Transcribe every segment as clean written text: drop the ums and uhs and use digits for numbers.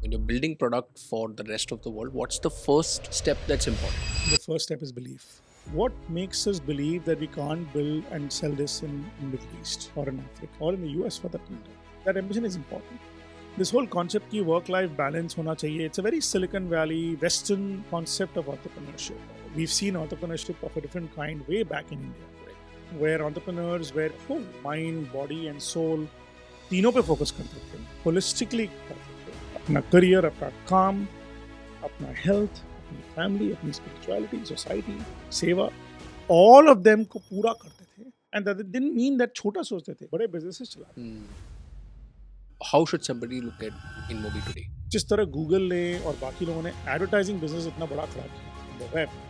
when you're building product for the rest of the world, what's the first step that's important? The first step is belief. What makes us believe that we can't build and sell this in Middle East or in Africa or in the US for that matter? That ambition is important. This whole concept ki work-life balance hona chahiye, it's a very Silicon Valley, Western concept of entrepreneurship. We've seen entrepreneurship of a different kind way back in India, where entrepreneurs were whole mind, body and soul तीनों पे focus करते थे, holistically करते थे, अपना career, अपना काम, अपना हेल्थ, अपनी फैमिली, अपनी स्पिरिचुअलिटी, सोसाइटी, सेवा, all of them को पूरा करते थे. And that didn't mean that छोटा सोचते थे, बड़े बिजनेसेस चलाते. How should somebody look at InMobi today? जिस तरह गूगल ने और बाकी लोगों ने एडवर्टाइजिंग बिजनेस इतना बड़ा खड़ा किया, द वेब,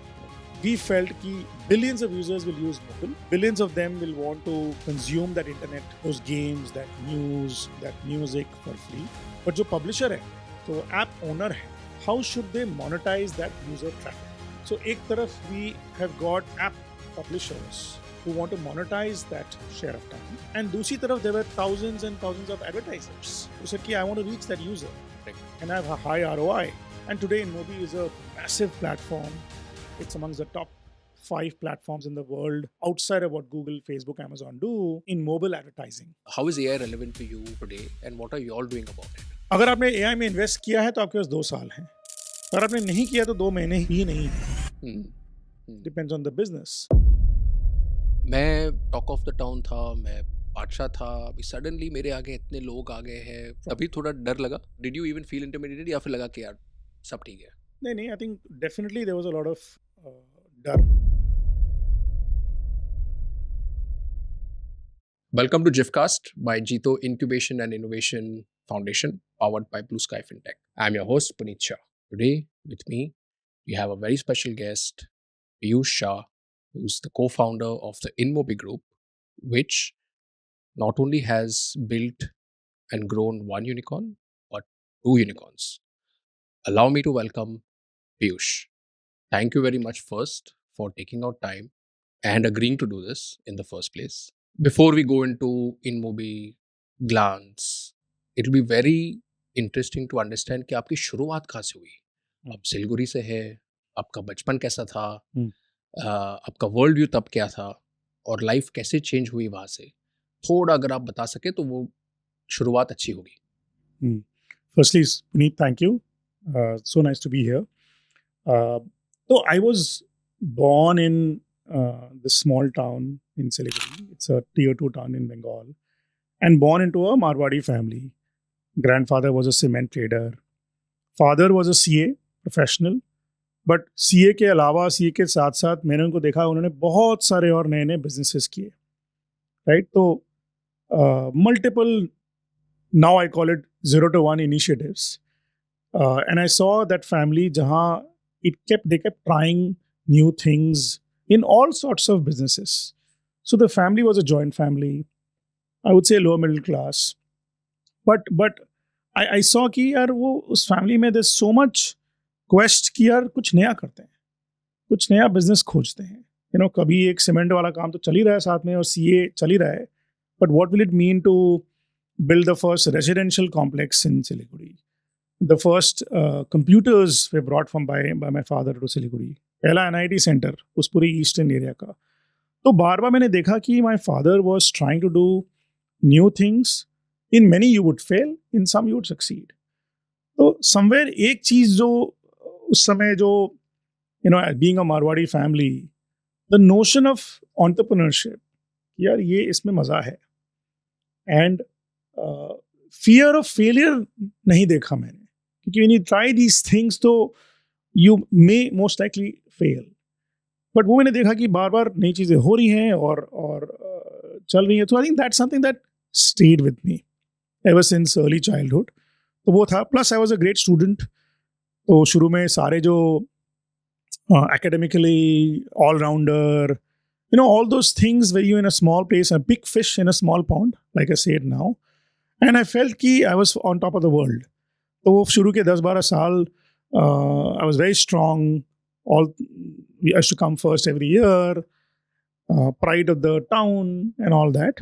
we felt कि billions of users will use mobile, billions of them will want to consume that internet, those games, that news, that music for free. But जो publisher है, तो app owner है, how should they monetize that user traffic? So एक तरफ we have got app publishers who want to monetize that share of time, and दूसरी तरफ there were thousands and thousands of advertisers who said कि I want to reach that user and I have a high ROI. And today InMobi is a massive platform. It's amongst the top 5 platforms in the world outside of what Google, Facebook, Amazon do in mobile advertising. How is AI relevant to you today and what are you all doing about it? अगर आपने AI में invest किया है तो आपके पास 2 साल हैं. अगर आपने नहीं किया तो 2 महीने ही नहीं है. Depends on the business. मैं टॉक ऑफ द टाउन था, मैं बादशाह था, अभी सडनली मेरे आगे इतने लोग आ गए हैं, अभी थोड़ा डर लगा. Did you even feel intimidated या फिर लगा कि यार सब ठीक है? नहीं, I think definitely there was a lot of डर. Welcome to JIIFCast by Jito Incubation and Innovation Foundation, powered by Blue Sky FinTech. I'm your host, Punit Shah. Today, with me, we have a very special guest, Piyush Shah, who's the co-founder of the InMobi Group, which not only has built and grown one unicorn, but 2 unicorns. Allow me to welcome Piyush. Thank you very much first for taking out time and agreeing to do this in the first place. Before we go into InMobi glance, it will be very interesting to understand कि आपकी शुरुआत कहाँ से हुई. आप सिलगुड़ी से है, आपका बचपन कैसा था, आपका वर्ल्ड व्यू तब क्या था और लाइफ कैसे चेंज हुई वहाँ से. थोड़ा अगर आप बता सके तो वो शुरुआत अच्छी होगी. Firstly, Puneet, thank you. So nice to be here. So I was born in this small town in Siliguri. It's a tier 2 town in Bengal, and born into a Marwadi family. Grandfather was a cement trader. Father was a CA professional. But CA के अलावा, CA के साथ साथ मैंने उनको देखा, उन्होंने बहुत सारे और नए नए बिजनेसेस किए, राइट. तो multiple, now I call it 0 to 1 initiatives, and I saw that family जहाँ they kept trying new things in all sorts of businesses. So the family was a joint family, I would say lower middle class, but I saw कि यार वो उस family में there's so much quest कि यार कुछ नया करते हैं, कुछ नया business खोजते हैं. कभी एक सीमेंट वाला काम तो चल ही रहा है साथ में और CA चल ही रहा है, but what will it mean to build the first residential complex in Siliguri? The first computers were brought by my father to Siliguri. पहला NIT center उस पूरी ईस्टर्न एरिया का. तो बार बार मैंने देखा कि my father was trying to do new things. In many you would fail, in some you would succeed. तो somewhere एक चीज जो उस समय जो being a Marwadi family, the notion of entrepreneurship, यार ये इसमें मजा है, and fear of failure नहीं देखा मैंने, क्योंकि when you try these things तो you may most likely fail. But वो मैंने देखा कि बार बार नई चीज़ें हो रही हैं और चल रही हैं. तो I think that's something that stayed with me ever since early childhood. तो वो था. Plus I was a great student. तो शुरू में सारे जो academically all-rounder, all those things where you in a small place, a big fish in a small pond, like I said now. And I felt कि I was on top of the world. तो वो शुरू के 10-12 साल I was very strong. We used to come first every year, pride of the town and all that.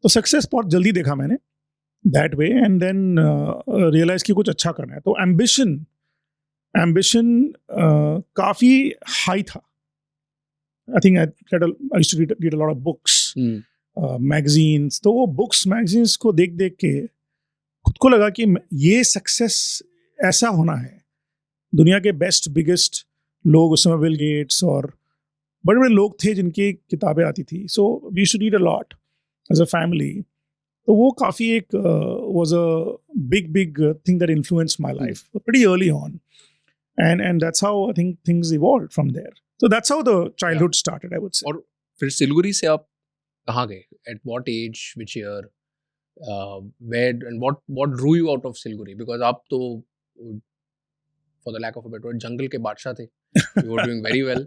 तो success बहुत जल्दी देखा मैंने. that way, and then realize कि कुछ अच्छा करना है. तो ambition काफी high था. I think I used to read a lot of books, magazines. तो वो books magazines को देख देख के खुद को लगा कि ये सक्सेस ऐसा होना है. दुनिया के बेस्ट बिगेस्ट लोग उस समय बिल गेट्स और बड़े बड़े लोग थे जिनकी किताबें आती थी. So we should read a lot as a family. तो वो काफ़ी एक was a big thing that influenced my life pretty early on, and that's how I think things evolved from there. So that's how the childhood started, I would say. और फिर सिलगुड़ी से आप कहाँ गए? At what age, which year, where and what drew you out of Silguri? Because आप तो for the lack of a better word जंगल के बादशाह थे. You were doing very well.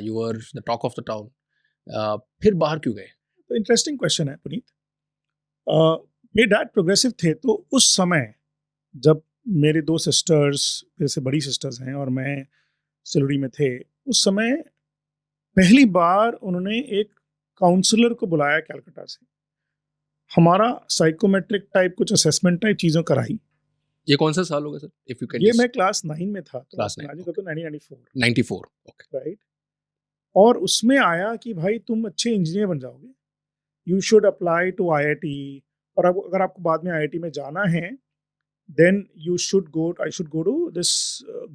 You were the talk of the town. फिर बाहर क्यों गए? तो इंटरेस्टिंग क्वेश्चन है पुनीत. मेरे डैड प्रोग्रेसिव थे, तो उस समय जब मेरे दो सिस्टर्स, मेरे से बड़ी सिस्टर्स हैं, और मैं सिलगुड़ी में थे, उस समय पहली बार उन्होंने एक काउंसलर को बुलाया कलकत्ता से. हमारा साइकोमेट्रिक टाइप कुछ असेसमेंट टाइप चीज़ों कराई. ये कौन सा साल होगा सर? If you can. ये मैं क्लास 9 में था, तो क्लास 9, तो 1994. 94. ओके. राइट. और उसमें आया कि भाई तुम अच्छे इंजीनियर बन जाओगे, you should apply to IIT, और अब अगर आपको बाद में आईआईटी में जाना है, then you should go, I should go to this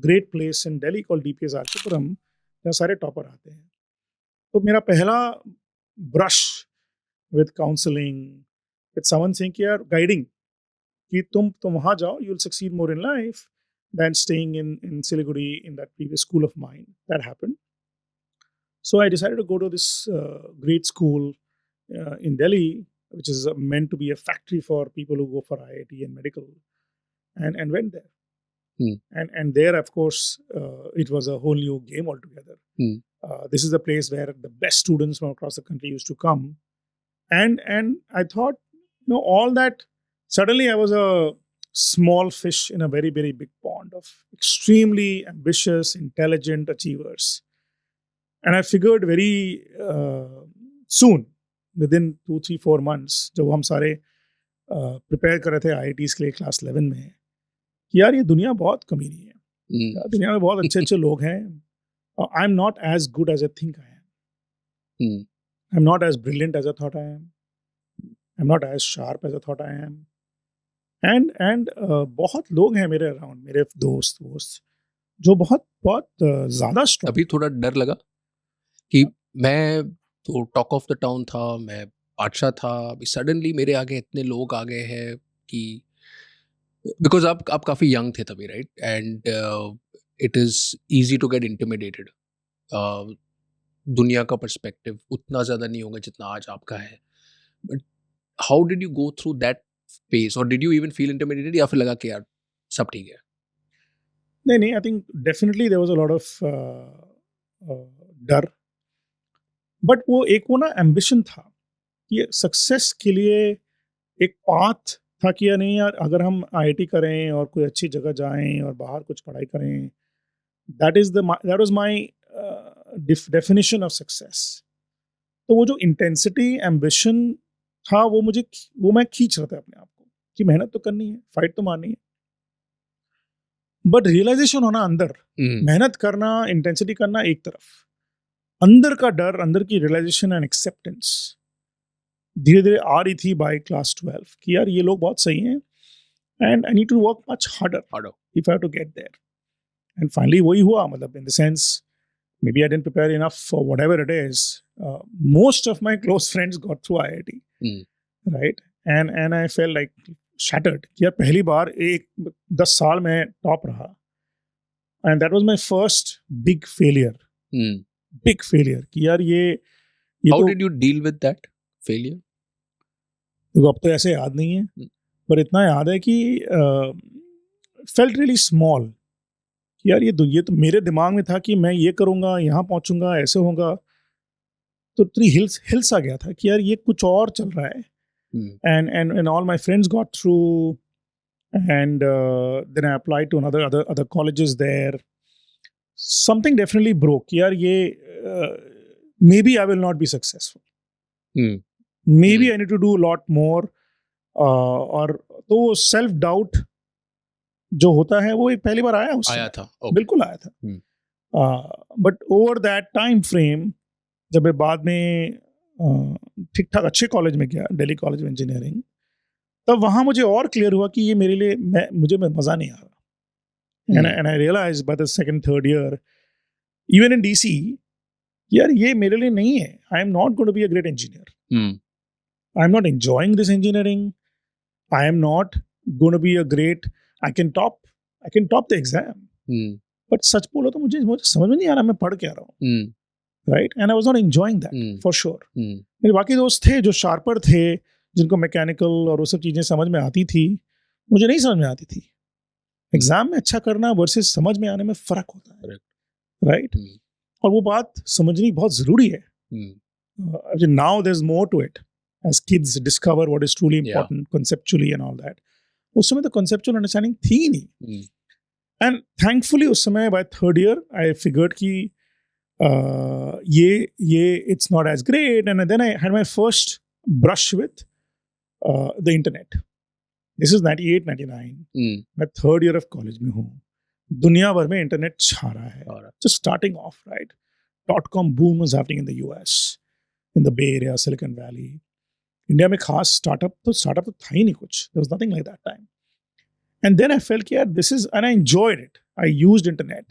great place in Delhi called DPS Archipuram, जहाँ सारे टॉपर आते हैं. तो मेरा पहला brush with counseling, with someone saying कि यार guiding कि तुम वहाँ जाओ, you'll succeed more in life than staying in Siliguri in that previous school of mine. That happened. So I decided to go to this great school in Delhi, which is meant to be a factory for people who go for IIT and medical, and went there. And there, of course, it was a whole new game altogether. This is the place where the best students from across the country used to come. And I thought, all that, suddenly I was a small fish in a very, very big pond of extremely ambitious, intelligent achievers. And I figured very soon, within 2-3-4 months, जब हम सारे prepare कर रहे थे IITs के लिए class 11 में, कि यार ये दुनिया बहुत कमीनी है. दुनिया में बहुत अच्छे अच्छे लोग हैं. I am not as good as I think I am. I am not as brilliant as I thought I am. I am not as sharp as I thought I am. And बहुत लोग हैं मेरे around, मेरे दोस्त जो बहुत बहुत ज़्यादा स्ट्रॉन्ग. अभी थोड़ा डर लगा कि मैं तो टॉक ऑफ द टाउन था, मैं बादशाह था, अभी सडनली मेरे आगे इतने लोग आ गए हैं कि बिकॉज आप काफ़ी यंग थे तभी, right? And it is easy to get intimidated. दुनिया का पर्सपेक्टिव उतना ज़्यादा नहीं होगा जितना आज आपका है. But how did you go through that phase, और did you even feel intimidated, या फिर लगा कि यार सब ठीक है? नहीं, I think definitely there was a lot of डर. बट वो ना एम्बिशन था कि सक्सेस के लिए एक पाथ था कि या नहीं यार, अगर हम आईआईटी करें और कोई अच्छी जगह जाएं और बाहर कुछ पढ़ाई करें, that was my definition of success. तो वो जो इंटेंसिटी, एम्बिशन था, वो मैं खींच रहा था अपने आप को कि मेहनत तो करनी है, फाइट तो मारनी है. बट रियलाइजेशन होना अंदर, मेहनत करना, इंटेंसिटी करना एक तरफ, अंदर का डर, अंदर की रियलाइजेशन एंड एक्सेप्टेंस धीरे धीरे आ रही थी बाय क्लास 12 कि यार ये लोग बहुत सही हैं, and I need to work much harder if I have to get there. And finally वही हुआ. मतलब in the sense, maybe I didn't prepare enough for whatever it is. Most of my close friends got through IIT, right? And I felt like shattered. कि यार पहली बार 10 साल में top रहा, and that was my first big failure. Big failure. कि यार ये How did you deal with that failure? देखो अब तो ऐसे याद नहीं है, पर इतना याद है कि felt really small. यार ये तो मेरे दिमाग में था कि मैं ये करूँगा, यहाँ पहुँचूंगा, ऐसे होगा. तो 3 हिल्स आ गया था कि यार ये कुछ और चल रहा है. And all my friends got through, and then I applied to other colleges there. Something definitely broke. यार ये maybe I will not be successful. Maybe I need to do a lot more. और तो वो self doubt जो होता है वो एक पहली बार आया उससे, आया था, okay. बिल्कुल आया था। But over that time frame जब मैं बाद में ठीक ठाक अच्छे कॉलेज में गया, दिल्ली कॉलेज ऑफ इंजीनियरिंग, तब वहाँ मुझे और क्लियर हुआ कि ये मेरे लिए मुझे मज़ा नहीं आ रहा। And I realise by the second third year even in DC, यार ये मेरे लिए नहीं है। I am not going to be a great engineer, I am not enjoying this engineering, I am not going to be a great, I can top the exam, but सच बोलो तो मुझे समझ में नहीं आ रहा मैं पढ़ क्या रहा हूँ, right? And I was not enjoying that for sure. मेरे बाकी दोस्त थे जो शार्पर थे, जिनको मैकेनिकल और वो सब चीज़ें समझ में आती थी, मुझे नहीं समझ में आती थी। एग्जाम में अच्छा करना वर्सेस समझ में आने में फ़र्क होता है, राइट? और वो बात समझनी बहुत ज़रूरी है। Now there is more to it as kids discover what is truly important conceptually and all that. उस समय तो conceptual understanding थी ही नहीं। एंड थैंकफुली उस समय by third year I figured कि ये it's not as great, and then I had my first brush with the internet. This is 98 99, मैं थर्ड ईयर ऑफ कॉलेज में हूँ, दुनिया भर में इंटरनेट छा रहा है, just starting of, right? .com boom was happening in the US, in the Bay Area, Silicon Valley. India में खास स्टार्टअप तो था ही नहीं कुछ, there was nothing like that time. And then I felt yeah, this is, and I enjoyed it. I used internet.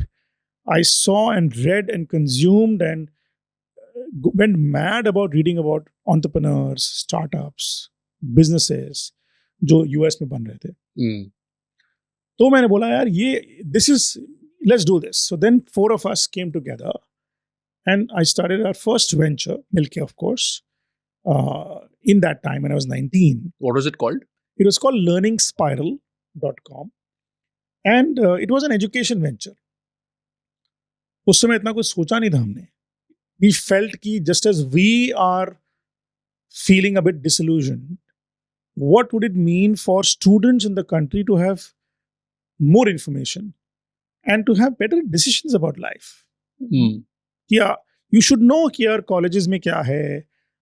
I saw and read and consumed and went mad about reading about entrepreneurs, startups, businesses जो US में बन रहे थे। तो मैंने बोला यार ये this is, let's do this. So then 4 of us came together and I started our first venture, Milky of course, in that time when I was 19. What was it called? It was called learningspiral.com, and it was an education venture. उस समय इतना कुछ सोचा नहीं था हमने। We felt कि just as we are feeling a bit disillusioned, what would it mean for students in the country to have more information and to have better decisions about life? क्या you should know कि यार colleges में क्या है,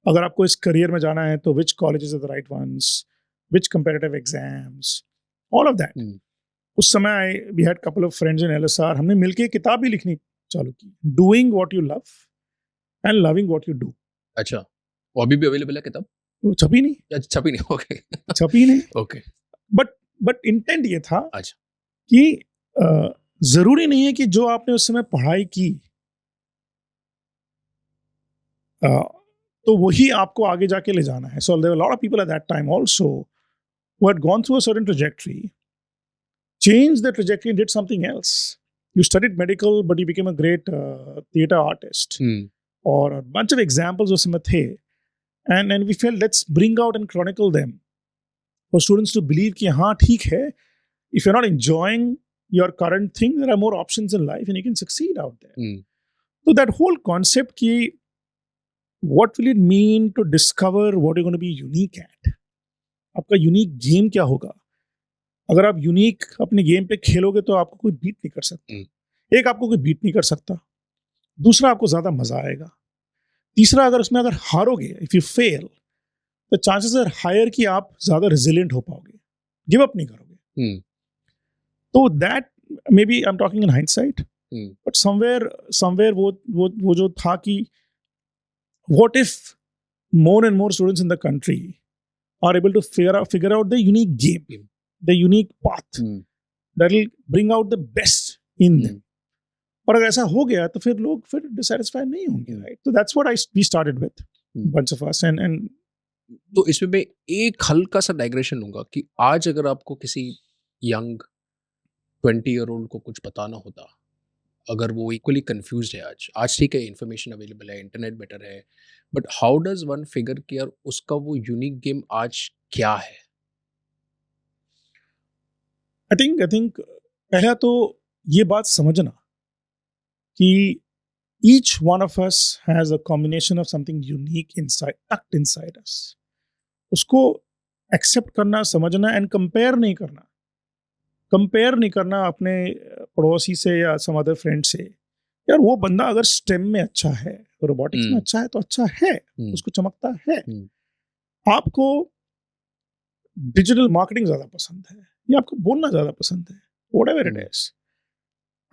अगर आपको इस career में जाना है तो which colleges are the right ones, which competitive exams, all of that. उस समय we had couple of friends in LSR, हमने मिलके किताब भी लिखनी चालू की, Doing What You Love and Loving What You Do. अच्छा, वो अभी भी अवेलेबल है किताब? वो छपी नहीं। छपी नहीं, ओके। छपी नहीं, ओके। बट इंटेंट ये था अच्छा कि जरूरी नहीं है कि जो आपने उस समय पढ़ाई की तो वही आपको आगे जाके ले जाना है। So there were a lot of people at that time also who had gone through a certain trajectory, changed the trajectory and did something else. You studied medical, but you became a great theater artist. Or a bunch of examples उस समय थे, and we felt let's bring out and chronicle them for students to believe कि हाँ ठीक है, if you're not enjoying your current thing, there are more options in life and you can succeed out there. So that whole concept कि what will it mean to discover what you're going to be unique at? आपका unique game क्या होगा? अगर आप unique अपने game पे खेलोगे तो आपको कोई बीट नहीं कर सकता। एक, आपको कोई बीट नहीं कर सकता। दूसरा, आपको ज्यादा मजा आएगा। तीसरा, अगर हारोगे, if you fail, the chances are higher कि आप ज्यादा रेजिलिएंट हो पाओगे, गिव अप नहीं करोगे। तो that may be I am talking in hindsight, but somewhere वो जो था कि what if more and more students in the country are able to figure out the unique game, the unique path that will bring out the best in them. और अगर ऐसा हो गया तो फिर लोग फिर dissatisfied नहीं होंगे, right? So that's what we started with, bunch of us, and तो इसमें मैं एक हल्का सा डाइग्रेशन लूंगा कि आज अगर आपको किसी यंग 20-year-old को कुछ बताना होता, अगर वो इक्वली कंफ्यूज है, आज ठीक है इन्फॉर्मेशन अवेलेबल है, इंटरनेट बेटर है, but how does one figure कि यार उसका वो यूनिक गेम आज क्या है? आई थिंक पहला तो ये बात समझना कि each one of us has a combination of something unique inside, tucked inside us. उसको एक्सेप्ट करना, समझना एंड कंपेयर नहीं करना अपने पड़ोसी से या सम अदर फ्रेंड से। यार वो बंदा अगर स्टेम में अच्छा है, रोबोटिक्स में अच्छा है तो अच्छा है, उसको चमकता है। आपको डिजिटल मार्केटिंग ज़्यादा पसंद है या आपको बोलना ज़्यादा पसंद है, whatever it is.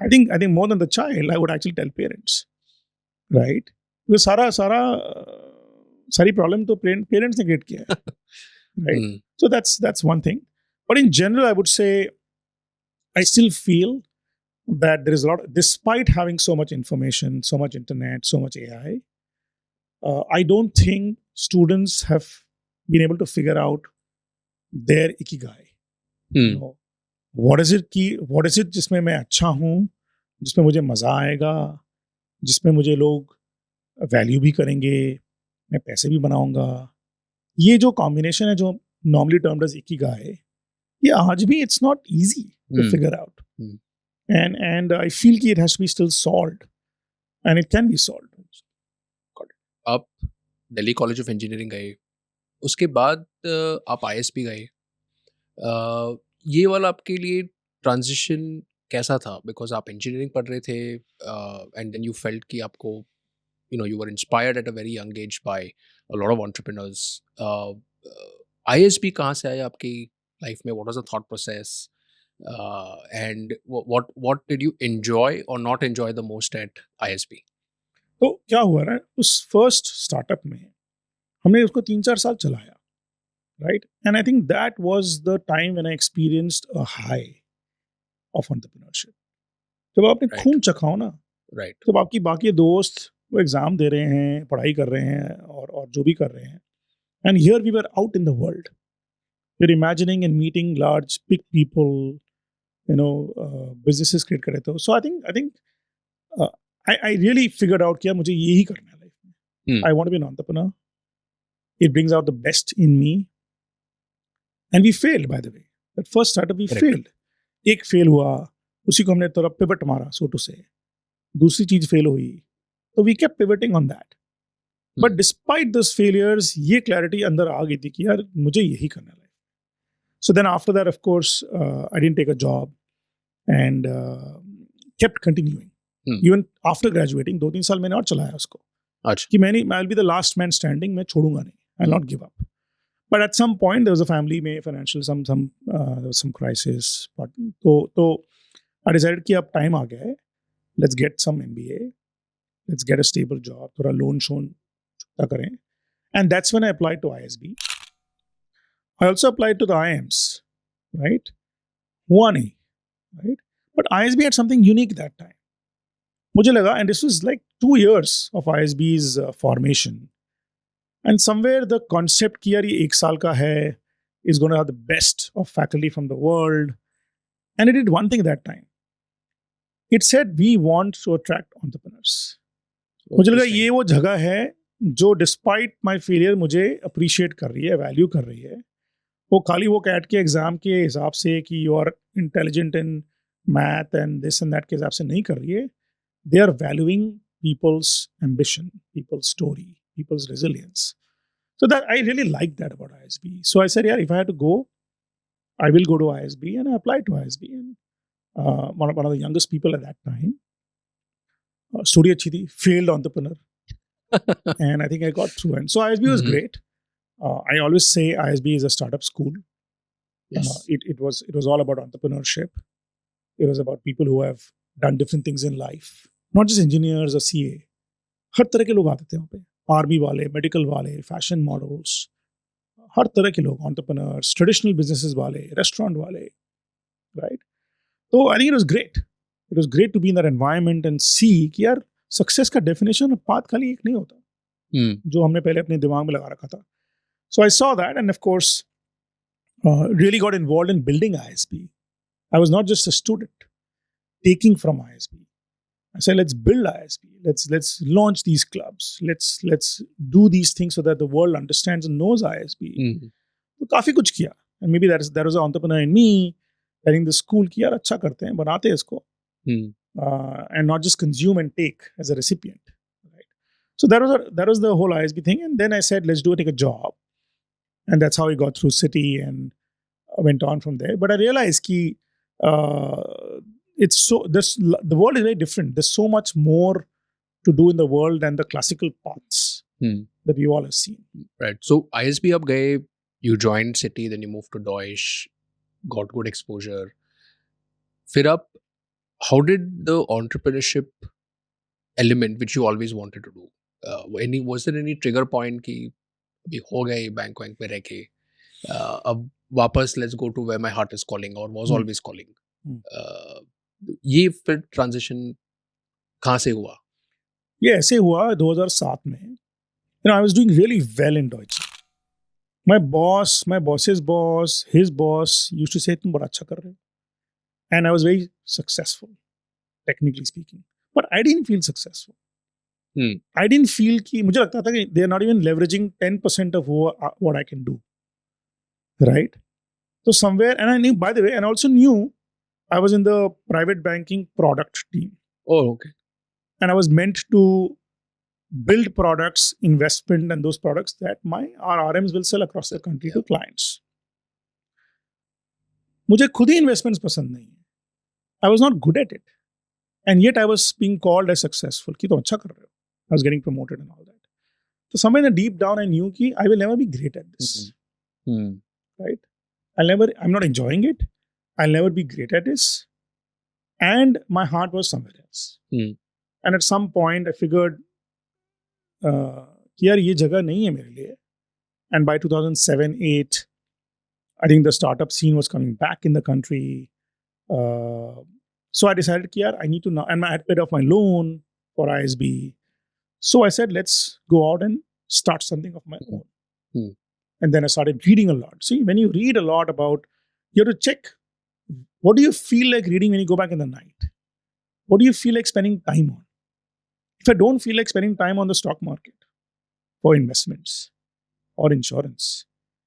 I think more than the child, I would actually tell parents, right? वो सारी प्रॉब्लम तो पेरेंट्स ने क्रिएट किया है, right? So that's one thing. But in general, I would say I still feel that there is a lot, despite having so much information, so much internet, so much AI, I don't think students have been able to figure out their ikigai. You know, what is it जिसमें मैं अच्छा हूँ, जिसमें मुझे मजा आएगा, जिसमें मुझे लोग वैल्यू भी करेंगे, मैं पैसे भी बनाऊंगा. ये जो कॉम्बिनेशन है जो नॉर्मली टर्म्ड एज इकिगाई, ये आज भी it's not easy to figure out. And I feel कि it has to be still solved, and it can be solved. आप दिल्ली कॉलेज ऑफ इंजीनियरिंग गए, उसके बाद आप ISB गए. ये वाला आपके लिए ट्रांजिशन कैसा था? बिकॉज आप इंजीनियरिंग पढ़ रहे थे एंड देन यू फेल्ट कि आपको you were inspired at a very young age by a lot of entrepreneurs. ISB कहाँ से आया आपकी लाइफ में? What was the thought process? And what did you enjoy or not enjoy the most at ISB? तो क्या हुआ ना, उस फर्स्ट स्टार्टअप में हमने उसको 3-4 साल चलाया, right? And I think that was the time when I experienced a high of entrepreneurship. जब आपने खून चखाओ ना, right? जब आपकी बाकी दोस्त वो एग्जाम दे रहे हैं, पढ़ाई कर रहे हैं और जो भी कर रहे हैं, and here we were out in the world. We're imagining and meeting large big people, businesses create कर रहे थे. So I think I really figured out कि मुझे यही करना है लाइफ में. I want to be an entrepreneur. It brings out the best in me. And we failed, by the way. That first startup we failed. एक fail हुआ, उसी को हमने थोड़ा पिवट मारा, so to say. दूसरी चीज फेल हुई, so we kept pivoting on that. But despite those failures, ये clarity अंदर आ गई थी कि यार मुझे यही करना है. So then after that, of course, I didn't take a job and kept continuing. Even after graduating, 2-3 साल मैंने और चलाया उसको. कि I'll be the last man standing, मैं छोड़ूंगा नहीं. I'll not give up. But at some point, there was a family में financial there was some crisis. But तो I decided कि अब time आ गया है. Let's get some MBA. Let's get a stable job. थोड़ा loan चुकता करें. And that's when I applied to ISB. I also applied to the IIMs, right? हुआ नहीं, right? But ISB had something unique that time. मुझे लगा, and this was like 2 years of ISB's formation. And somewhere the concept कि यार ये 1 साल का है, is going to have the best of faculty from the world. And it did one thing that time. It said, we want to attract entrepreneurs. मुझे लगा ये वो जगह है जो despite my failure मुझे appreciate कर रही है, value कर रही है. वो खाली वो कैट के एग्जाम के हिसाब से कि you are intelligent in math and this and that के हिसाब से नहीं कर रही है. They are valuing people's ambition, people's story, people's resilience. So that I really like that about ISB. So I said यार if I have to go, I will go to ISB and I apply to ISB. And one of the youngest people at that time. Story अच्छी थी, failed entrepreneur. And I think I got through. And so ISB was great. I always say ISB is a startup school. Yes. It was all about entrepreneurship. It was about people who have done different things in life, not just engineers or CA. हर तरह के लोग आते थे वहाँ पे, army वाले, medical वाले, fashion models, हर तरह के लोग, entrepreneurs, traditional businesses वाले, restaurant वाले, right? So I think it was great. It was great to be in that environment and see कि यार सक्सेस का डेफिनेशन पाथ खाली एक नहीं होता, जो हमने पहले अपने दिमाग में लगा रखा था. So I saw that, and of course, really got involved in building ISB. I was not just a student taking from ISB. I said, let's build ISB. Let's launch these clubs. Let's do these things so that the world understands and knows ISB. तो काफी कुछ किया, and maybe that was an entrepreneur in me telling the school कि यार अच्छा करते हैं, बनाते हैं इसको, and not just consume and take as a recipient. Right? So that was the whole ISB thing, and then I said, let's take a job. And that's how I got through City and went on from there. But I realized that the world is very different. There's so much more to do in the world than the classical paths that we all have seen. Right. So ISB आप गए, You joined City, then you moved to Deutsche, got good exposure. फिर आप, how did the entrepreneurship element which you always wanted to do, was there any trigger point कि अभी हो गए bank वैंक में रह के, अब वापस let's go to where my heart is calling or was Hmm. always calling, Hmm. ये फिर transition कहाँ से हुआ? ये ऐसे हुआ 2007 में. I was doing really well in Deutsche. My boss's boss, his boss used to say, तुम बड़ा अच्छा कर रहे हो. And I was very successful, technically speaking. But I didn't feel successful. I didn't feel कि मुझे लगता था कि they are not even leveraging 10% of what I can do. Right? So somewhere, and I knew, by the way, and I also knew I was in the private banking product team. Oh, okay. And I was meant to build products, investment, and those products that our RMs will sell across the country to clients. मुझे खुद ही investments पसंद नहीं है. I was not good at it. And yet I was being called as successful. कि तो अच्छा कर रहे हो. I was getting promoted and all that. So somewhere in the deep down I knew कि I will never be great at this. Right? I'm not enjoying it. I'll never be great at this. And my heart was somewhere else. And at some point I figured कि यार ये जगह नहीं है मेरे लिए. And by 2007-8, I think the startup scene was coming back in the country. So I decided कि यार I need to now, and I had paid off my loan for ISB. So I said, let's go out and start something of my own. And then I started reading a lot. See, when you read a lot about, you have to check, what do you feel like reading when you go back in the night? What do you feel like spending time on? If I don't feel like spending time on the stock market for investments or insurance,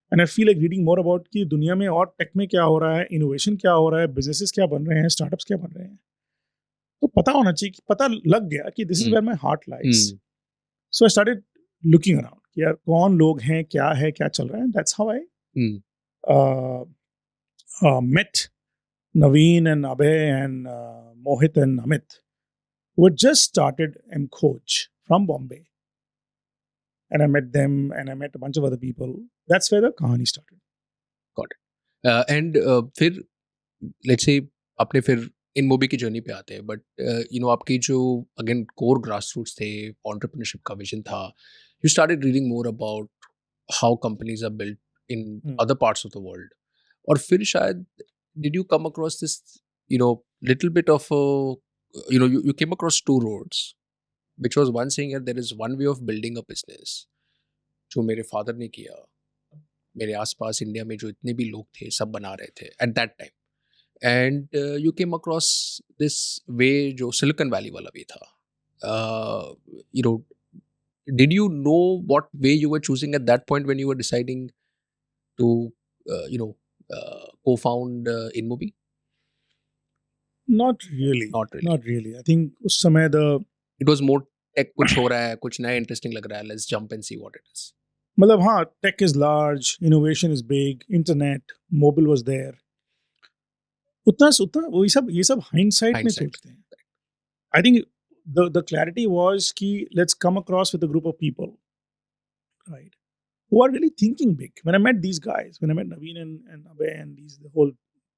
and I feel like reading more about कि दुनिया में और take में क्या हो रहा है, innovation क्या हो रहा है, बिजनेसेस क्या बन रहे हैं, स्टार्टअप्स क्या बन रहे हैं, तो पता होना चाहिए कि पता लग गया कि this is where my heart lies. So I started looking around कि यार कौन लोग हैं, क्या चल रहा है. That's how I met Naveen and Abhay and Mohit and Amit, who had just started M-Coach from Bombay. And I met them and I met a bunch of other people. That's where the kahani started. Got it. And फिर let's say आपने फिर InMobi की journey पे आते हैं, but आपकी जो again core grass roots थे, एंटरप्रेन्योरशिप का विजन था, you started reading more about how companies are built in other parts of the world. और फिर शायद did you come across this little bit of you came across two roads, which was one saying that there is one way of building a business जो मेरे father ने किया, मेरे आसपास India में जो इतने भी लोग थे सब बना रहे थे at that time. And you came across this way जो Silicon Valley वाला भी था. Did you know what way you were choosing at that point when you were deciding to co-found InMobi? Not really. Not really. Not really. I think उस समय it was more tech, कुछ हो रहा है, कुछ नया interesting लग रहा है, let's jump and see what it is. मतलब हाँ, tech is large, innovation is big, internet, mobile was there. उतना ये सब hindsight में सोचते हैं. I think the clarity was कि let's come across with a group of people, right, who are really thinking big. When I met these guys, when I met Naveen and Abhay and the whole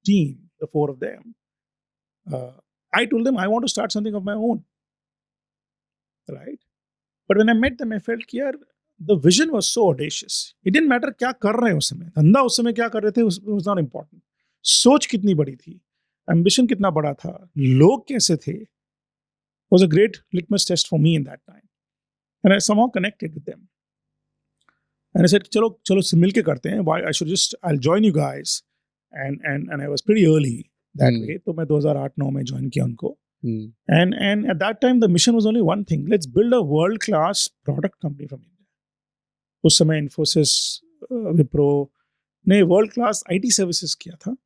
team, the four of them, I told them I want to start something of my own, right? But when I met them, I felt कि यार the vision was so audacious. It didn't matter क्या कर रहे हैं उस समय, धंधा उस समय क्या कर रहे थे, was not important. सोच कितनी बड़ी थी, ambition कितना बड़ा था, लोग कैसे थे, was a great litmus test for me in that time. And I somehow connected with them. And I said, चलो मिलके करते हैं. Why I should I'll join you guys. And I was pretty early that way. तो मैं 2008-9 में join किया उनको. And at that time the mission was only one thing: let's build a world-class product company from India. उस समय Infosys, Wipro ने world-class IT services किया था.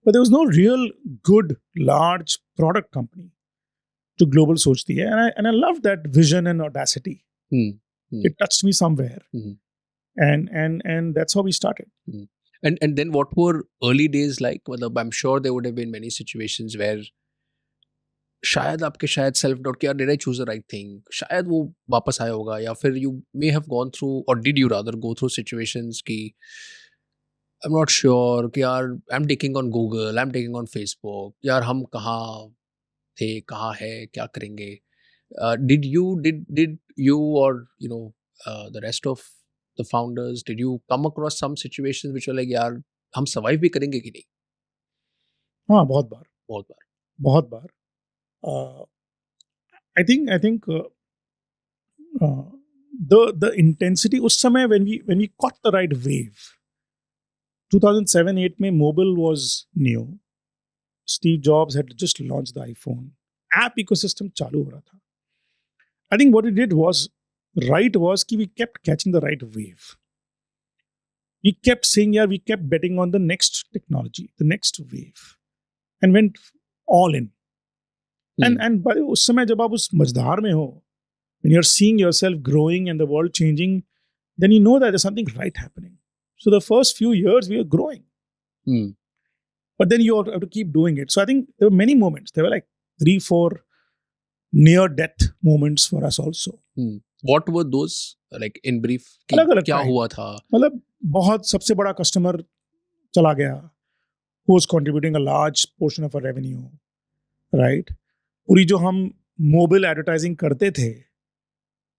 But there was no real good large product company to global सोचती है. And I loved that vision and audacity. It touched me somewhere. And that's how we started. And then what were early days like? मतलब I'm sure there would have been many situations where शायद आपके शायद self doubt कि did I choose the right thing? शायद वो वापस आया होगा, या फिर you may have gone through, or did you rather go through situations कि I'm not sure कि यार I'm taking on Google, I'm taking on Facebook. यार हम कहाँ थे, कहाँ है, क्या करेंगे? Did you or the rest of the founders, did you come across some situations which were like यार हम survive भी करेंगे कि नहीं? हाँ, बहुत बार, बहुत बार. बहुत बार। आई थिंक the intensity उस समय when we caught the right wave, 2007-8 में mobile was new. Steve Jobs had just launched the iPhone. App ecosystem चालू हो रहा था. I think what we did was कि we kept catching the right wave. We kept saying, yeah, we kept betting on the next technology, the next wave, and went all in. And by उस समय जब आप उस मझधार में हो, when you're seeing yourself growing and the world changing, then you know that there's something right happening. So the first few years we were growing, but then you have to keep doing it. So I think there were many moments. There were like 3-4 near death moments for us also. What were those, like in brief, कि अलग-अलग क्या kind. हुआ था? मतलब बहुत सबसे बड़ा customer चला गया, who was contributing a large portion of our revenue, right? पूरी जो हम मोबाइल एडवर्टाइजिंग करते थे,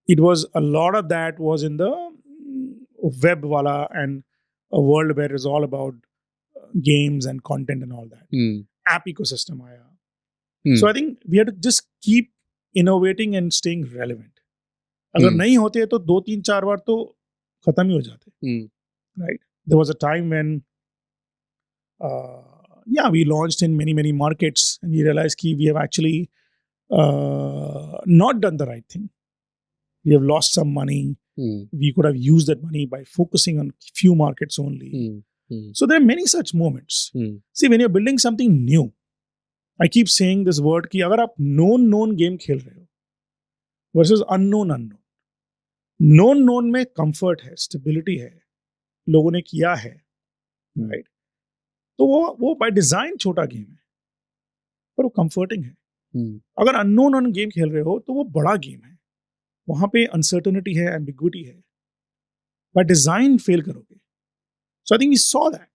it was a lot of that was in the web wala and a world where it's all about games and content and all that. App ecosystem आया. So I think we had to just keep innovating and staying relevant. अगर नहीं होते तो 2-3-4 बार तो खत्म ही हो जाते. Right? There was a time when we launched in many markets and we realized that we have actually not done the right thing. We have lost some money. We could have used that money by focusing on few markets only. So there are many such moments. See, when you're building something new, I keep saying this word कि अगर आप known game खेल रहे हो versus unknown, known में comfort है, stability है, लोगों ने किया है, right? तो वो by design छोटा गेम है, पर वो comforting है. अगर unknown गेम खेल रहे हो तो वो बड़ा गेम है, वहां पे uncertainty है, ambiguity है, by design fail करोगे. So I think we saw that,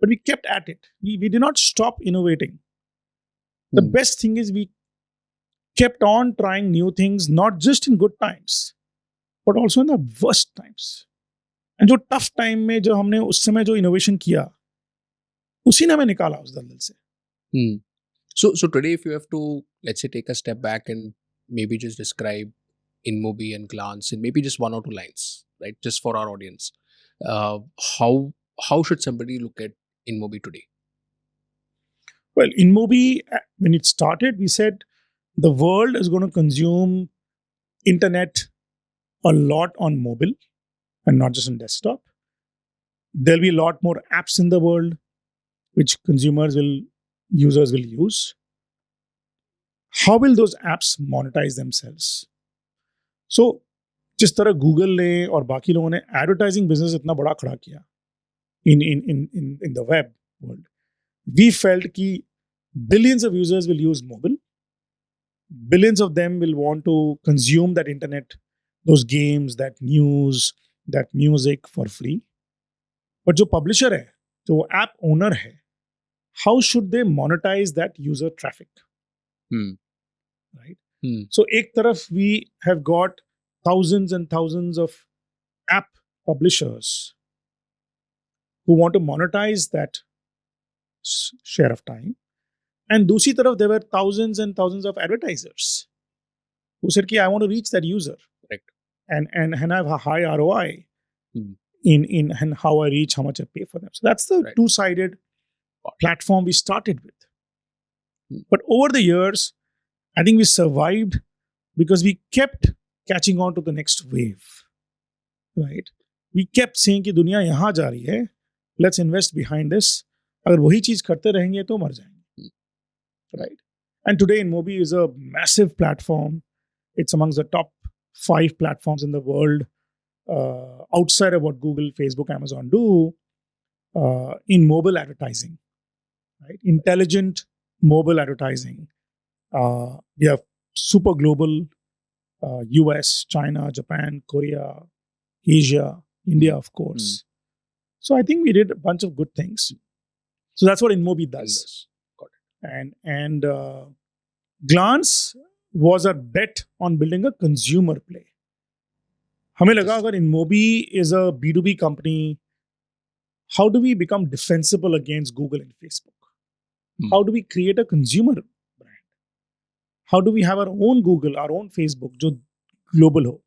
but we kept at it. We did not stop innovating. The best thing is we kept on trying new things, not just in good times, but also in the worst times. And जो tough time में जो हमने उस समय जो innovation किया, उसी ने हमें निकाला उस दलदल से. So today, if you have to, let's say, take a step back and maybe just describe InMobi and Glance in maybe just 1 or 2 lines, right? Just for our audience, how should somebody look at InMobi today? Well, InMobi, when it started, we said the world is going to consume internet a lot on mobile and not just on desktop. There'll be a lot more apps in the world which users will use. How will those apps monetize themselves? So, जिस तरह Google ने और बाकी लोगों ने advertising business इतना बड़ा खड़ा किया in the web world, we felt कि billions of users will use mobile. Billions of them will want to consume that internet, those games, that news, that music for free. But जो publisher है, जो app owner है, how should they monetize that user traffic? Right? So एक तरफ we have got thousands and thousands of app publishers who want to monetize that share of time. And दूसरी तरफ there were thousands and thousands of advertisers who said कि I want to reach that user. Correct. And have a high ROI in and how I reach, how much I pay for them. So that's the two-sided platform we started with. But over the years, I think we survived because we kept catching on to the next wave, right? We kept saying कि दुनिया यहाँ जा रही है, let's invest behind this. अगर वही चीज करते रहेंगे तो मर जाएंगे, right? And today InMobi is a massive platform. It's amongst the top 5 platforms in the world, outside of what Google, Facebook, Amazon do, in mobile advertising, right? Intelligent mobile advertising. We have super global, US, China, Japan, Korea, Asia, India, of course. So I think we did a bunch of good things. So that's what InMobi does. Got And Glance was a bet on building a consumer play. हमें लगा Just- अगर InMobi is a B2B company, how do we become defensible against Google and Facebook? How do we create a consumer brand? How do we have our own Google, our own Facebook, जो global हो?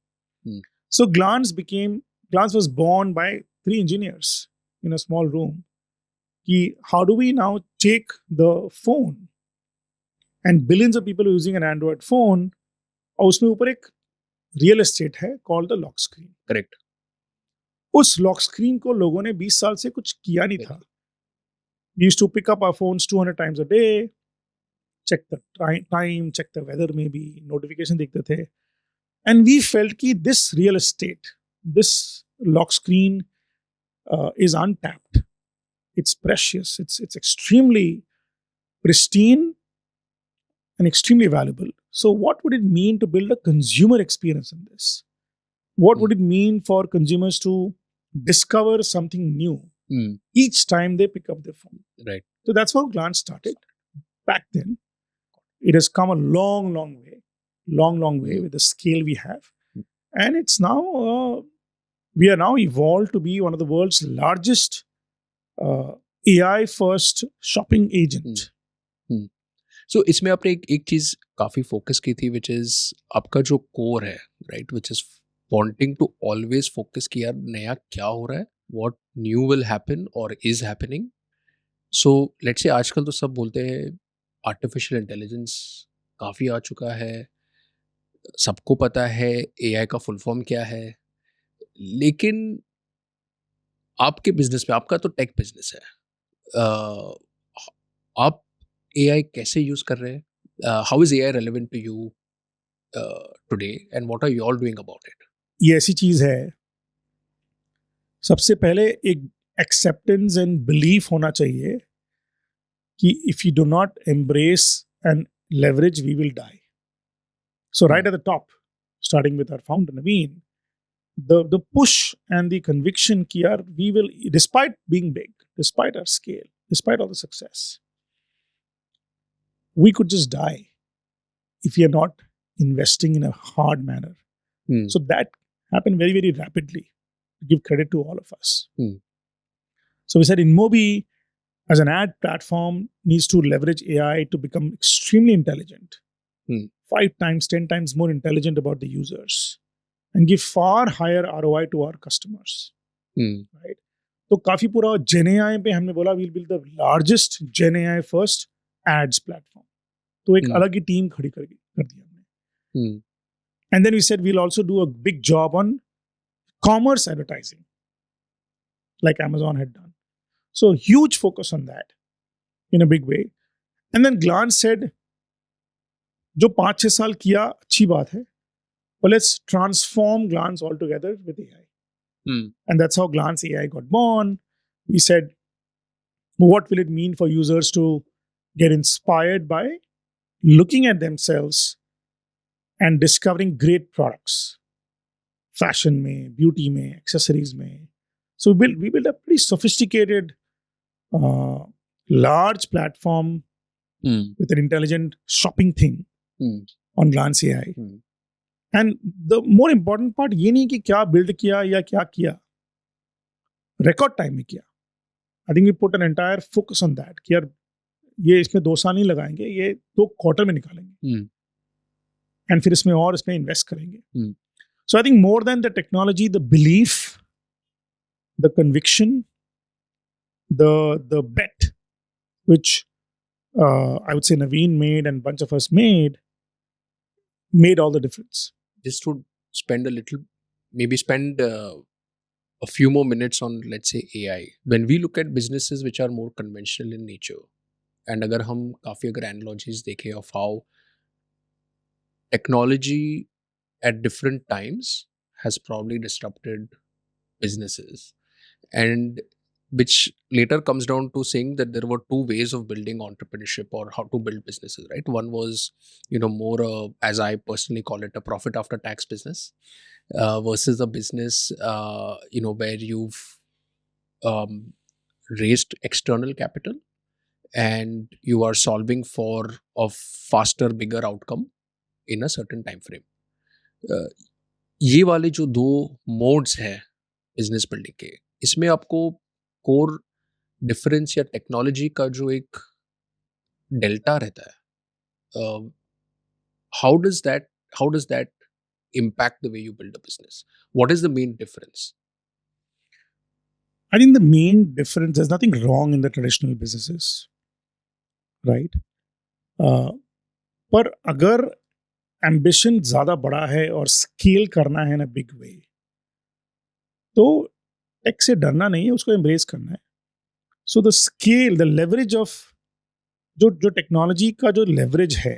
Hmm. So Glance was born by 3 engineers in a small room. How do we now take the phone and billions of people are using an Android phone और उसमें ऊपर एक real estate है called the lock screen. Correct. उस lock screen को लोगों ने 20 साल से कुछ किया नहीं था. We used to pick up our phones 200 times a day, check the time, check the weather maybe, notification देखते थे. And we felt कि this real estate, this lock screen is untapped. It's precious. It's extremely pristine and extremely valuable. So what would it mean to build a consumer experience in this? What would it mean for consumers to discover something new each time they pick up their phone? Right. So that's how Glance started back then. It has come a long, long way, long way with the scale we have. And it's now, we are now evolved to be one of the world's largest AI first shopping agent. So इसमें आपने एक चीज काफी focus की थी, which is आपका जो core है, right, which is wanting to always focus कि यार नया क्या हो रहा है, what new will happen or is happening. So let's say आजकल तो सब बोलते हैं आर्टिफिशियल इंटेलिजेंस काफ़ी आ चुका है, सबको पता है AI का फुल फॉर्म क्या है, लेकिन आपके बिजनेस में, आपका तो टेक बिजनेस है, आप AI कैसे यूज़ कर रहे हैं? How is AI relevant to you today and what are you all doing about it? ये ऐसी चीज है, सबसे पहले एक एक्सेप्टेंस एंड बिलीफ होना चाहिए कि if you do not embrace and leverage, we will die. So right at the top, starting with our founder Naveen, the push and the conviction कि यार we will, despite being big, despite our scale, despite all the success, we could just die if we are not investing in a hard manner. So that happened very, very rapidly. Give credit to all of us. So we said InMobi as an ad platform needs to leverage AI to become extremely intelligent, 5 times, 10 times more intelligent about the users, and give far higher ROI to our customers. Right? तो काफी पूरा Gen AI पे हमने बोला we'll build the largest Gen AI first ads platform. तो एक अलग ही team खड़ी कर दी हमने. And then we said we'll also do a big job on commerce advertising, like Amazon had done. So huge focus on that in a big way. And then Glance said, जो 5-6 साल किया अच्छी बात है, but let's transform Glance altogether with AI. And that's how Glance AI got born. We said, what will it mean for users to get inspired by looking at themselves and discovering great products? Fashion में, beauty में, accessories में. So we built a pretty sophisticated, large platform with an intelligent shopping thing on Glance AI. And the more important part ये नहीं कि क्या build किया या क्या किया, record time में किया. I think we put an entire focus on that कि यार ये इसमें 2 साल नहीं लगाएंगे, ये 2 quarter में निकालेंगे. And फिर इसमें invest करेंगे. So I think more than the technology, the belief, the conviction, the bet, which I would say Naveen made and a bunch of us made all the difference. Just to spend a few more minutes on, let's say, AI. When we look at businesses which are more conventional in nature, and अगर हम काफ़ी अगर analogies देखें of how technology at different times has probably disrupted businesses, and which later comes down to saying that there were 2 ways of building entrepreneurship or how to build businesses, right? One was, more as I personally call it, a profit after tax business, versus a business, where you've um, raised external capital and you are solving for a faster, bigger outcome in a certain time frame. Uh, ये वाले जो दो modes हैं business building के, इसमें आपको core difference या technology का जो एक डेल्टा रहता है, how does that how does that impact the way you build a business? What is the main difference? I think the main difference, there's nothing wrong in the traditional businesses, right? Uh, पर अगर ambition ज्यादा बड़ा है और scale करना है ना big way, तो टेक से डरना नहीं है, उसको एम्ब्रेस करना है. So the scale, the leverage of जो जो टेक्नोलॉजी का जो लेवरेज है,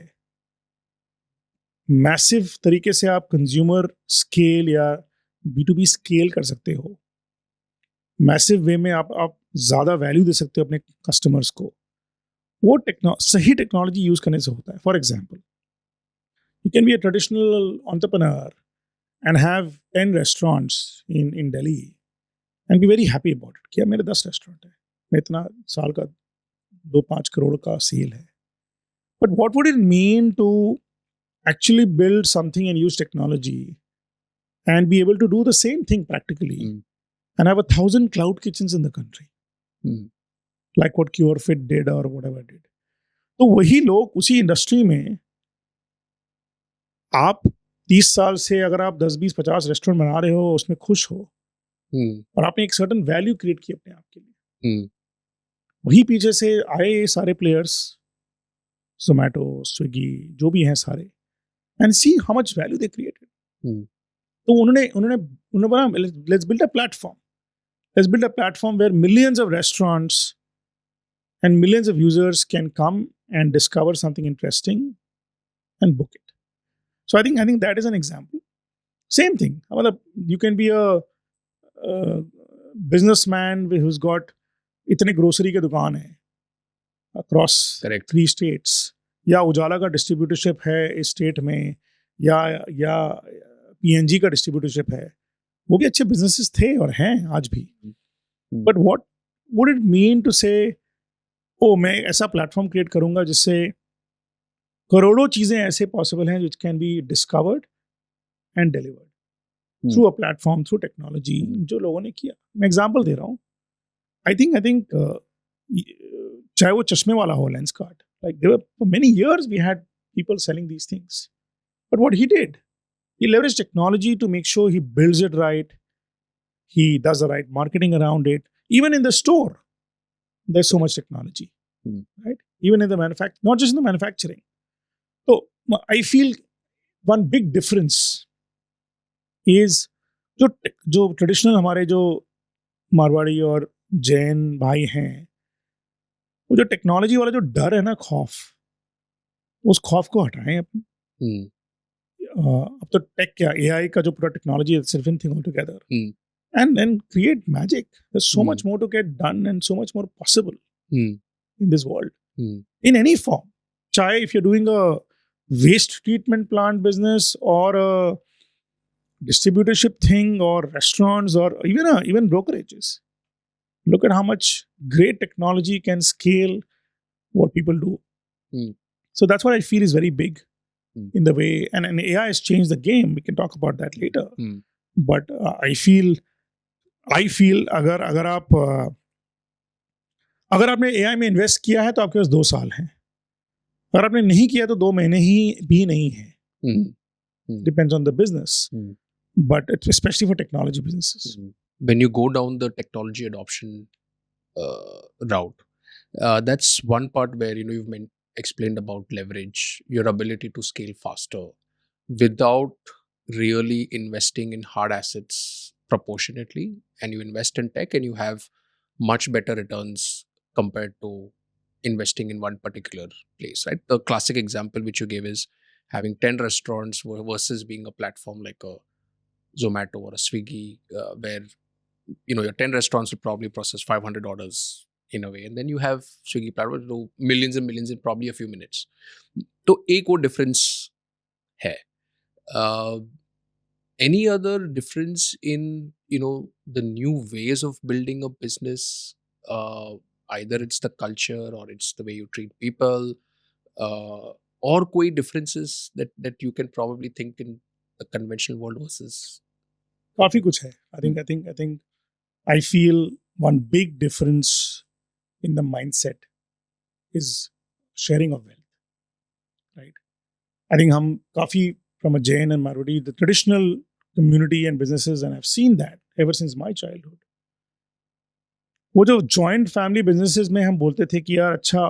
मैसिव तरीके से आप कंज्यूमर स्केल या B2B स्केल कर सकते हो. मैसिव वे में आप ज्यादा वैल्यू दे सकते हो अपने कस्टमर्स को. वो सही टेक्नोलॉजी यूज करने से होता है. For example, you can be a traditional entrepreneur and have 10 restaurants in Delhi and be very happy about it कि मेरे 10 रेस्टोरेंट है, मैं इतना साल का 2-5 करोड़ का सेल है. But what would it mean to actually build something and use technology and be able to do the same thing practically and have 1,000 cloud kitchens in the country, like what CureFit did or whatever did. तो वही लोग उसी industry में, आप 30 साल से अगर आप 10-20-50 रेस्टोरेंट बना रहे हो, उसमें खुश हो और आपने एक सर्टन वैल्यू क्रिएट की अपने आप के लिए, वही पीछे से आए सारे प्लेयर्स, जोमैटो, स्विगी, जो भी हैं सारे, and see how much value they created. तो उन्होंने बोला, let's build a platform. Let's build a platform where millions of restaurants and millions of users can come and discover something interesting and book it. So I think that is an example. Same thing. You can be a businessman who's got इतने grocery के दुकान है across Correct. 3 states. या उजाला का distributorship है इस state में, या PNG का डिस्ट्रीब्यूटरशिप है. वो भी अच्छे बिजनेसेस थे और हैं आज भी. But what would it mean to say, oh मैं ऐसा प्लेटफॉर्म क्रिएट करूंगा जिससे करोड़ों चीजें ऐसे पॉसिबल हैं which can be discovered and delivered through a platform, through technology, जो लोगों ने किया. मैं एग्जाम्पल दे रहा हूँ. आई थिंक चाहे वो चश्मे वाला हो, lens card, like there were for many years we had people selling these things, but what he did, he leveraged technology to make sure he builds it right, he does the right marketing around it. Even in the store there's so much technology, right? Even in the not just in the manufacturing. So I feel one big difference is जो traditional हमारे जो मारवाड़ी और जैन भाई हैं, वो जो technology वाला जो डर है ना, खौफ, उस खौफ को हटाएं अपने. अब तो टेक क्या, AI का जो पूरा टेक्नोलॉजी है, different thing altogether, and then create magic. There's so much more to get done and so much more possible in this world, in any form. Chahe if you're doing a waste treatment plant business or a distributorship thing or restaurants or even brokerages. Look at how much great technology can scale what people do. So that's what I feel is very big in the way, and AI has changed the game. We can talk about that later. But I feel अगर आपने AI में invest किया है तो आपके पास 2 साल हैं. अगर आपने नहीं किया तो 2 महीने ही भी नहीं है. Depends on the business. But it's especially for technology businesses. When you go down the technology adoption route, that's one part where you've explained about leverage, your ability to scale faster without really investing in hard assets proportionately, and you invest in tech and you have much better returns compared to investing in one particular place, right? The classic example which you gave is having 10 restaurants versus being a platform like a Zomato or a Swiggy, where your 10 restaurants will probably process 500 orders in a way, and then you have Swiggy platform do millions and millions in probably a few minutes. तो एक वो difference है. Any other difference in the new ways of building a business? uh, Either it's the culture or it's the way you treat people, uh, or koi differences that you can probably think in the conventional world versus काफी corporate. कुछ है. I think I feel one big difference in the mindset is sharing of wealth, right? I think हम काफी from a Jain and Marwadi, the traditional community and businesses, and I've seen that ever since my childhood. वो जो joint family businesses में हम बोलते थे कि यार अच्छा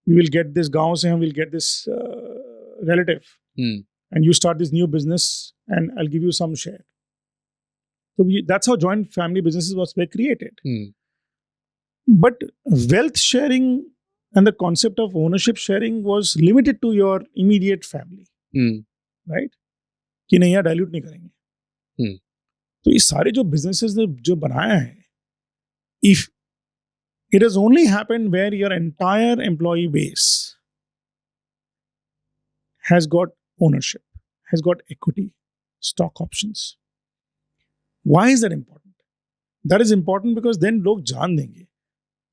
we will get this गांव से हम will get this relative Hmm. and you start this new business and I'll give you some share. So that's how joint family businesses were created. Hmm. But wealth sharing and the concept of ownership sharing was limited to your immediate family, Hmm. right? कि नहीं यार dilute नहीं करेंगे. Hmm. तो ये सारे जो businesses ने जो बनाया है, if it has only happened where your entire employee base has got ownership, has got equity, stock options. Why is that important? That is important because then लोग जान देंगे.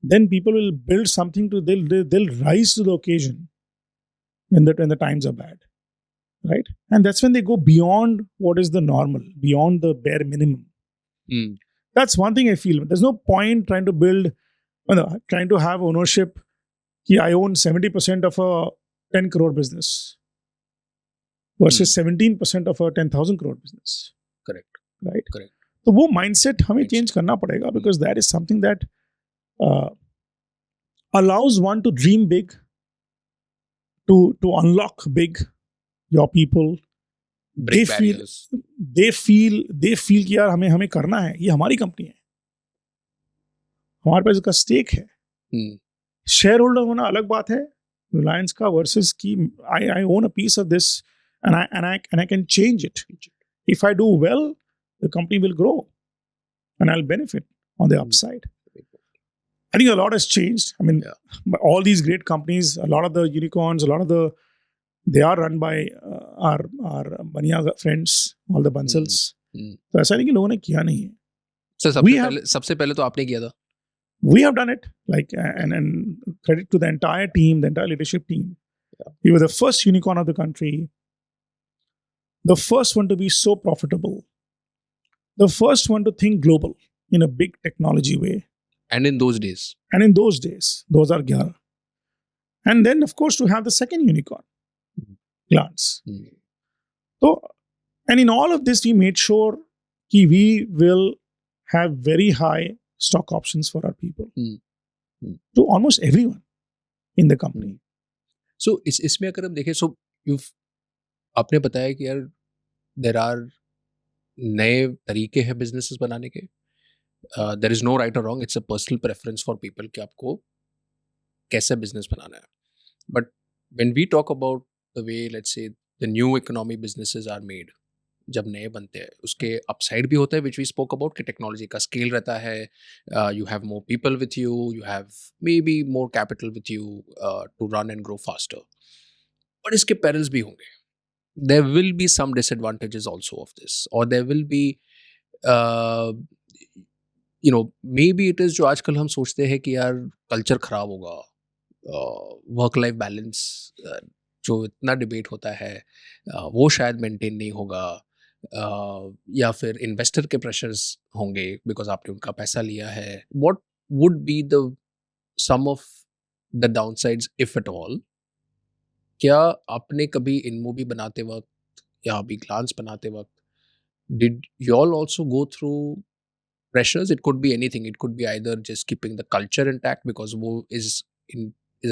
Then people will build something to they'll rise to the occasion when the times are bad, right? And that's when they go beyond what is the normal, beyond the bare minimum. Hmm. That's one thing I feel. There's no point trying to build, trying to have ownership. I own 70% of a 10 crore business versus 17% of a 10,000 crore business. Correct. Right? Correct. So वो mindset हमें Mindset. change करना पड़ेगा because that is something that allows one to dream big, to unlock big your people. Break barriers. they feel कि यार हमें करना है, ये हमारी कंपनी है, हमारे पास इसका स्टेक है. शेयर होल्डर होना अलग बात है, रिलायंस का वर्सेस की I own a piece of this and I can change it. If I do well, the company will grow and I'll benefit on the upside. I think a lot has changed. I mean, all these great companies, a lot of the unicorns, they are run by our Baniya friends, all the Bansals. तो ऐसा नहीं कि लोगों ने किया नहीं है. So सबसे पहले तो आपने किया था. We have done it, like, and credit to the entire team, the entire leadership team. We were the first unicorn of the country, the first one to be so profitable, the first one to think global in a big technology way. And in those days, those are 11. And then, of course, to have the second unicorn, Glance. So, and in all of this, we made sure that we will have very high stock options for our people, to almost everyone in the company. So, इसमें अगर हम देखें, so आपने बताया कि यार there are नए तरीके हैं businesses बनाने के. There is no right or wrong. It's a personal preference for people कि आपको कैसे business बनाना है. But when we talk about the way, let's say, the new economy businesses are made, जब नए बनते हैं उसके अपसाइड भी होता है, which we spoke about, कि टेक्नोलॉजी का स्केल रहता है, you have more people with you, you have maybe more capital with you to run and grow faster. But इसके perils भी होंगे. There will be some disadvantages also of this, or there will be maybe it is जो आजकल हम सोचते हैं कि यार कल्चर खराब होगा, वर्क लाइफ बैलेंस जो इतना डिबेट होता है वो शायद मेंटेन नहीं होगा, या फिर इन्वेस्टर के प्रेशर्स होंगे बिकॉज आपने उनका पैसा लिया है. What would be the some of the downsides if at all? क्या आपने कभी इनमोबी बनाते वक्त या अभी ग्लांस बनाते वक्त did you all also go through pressures? It could be anything. It could be either just keeping the culture intact, because wo is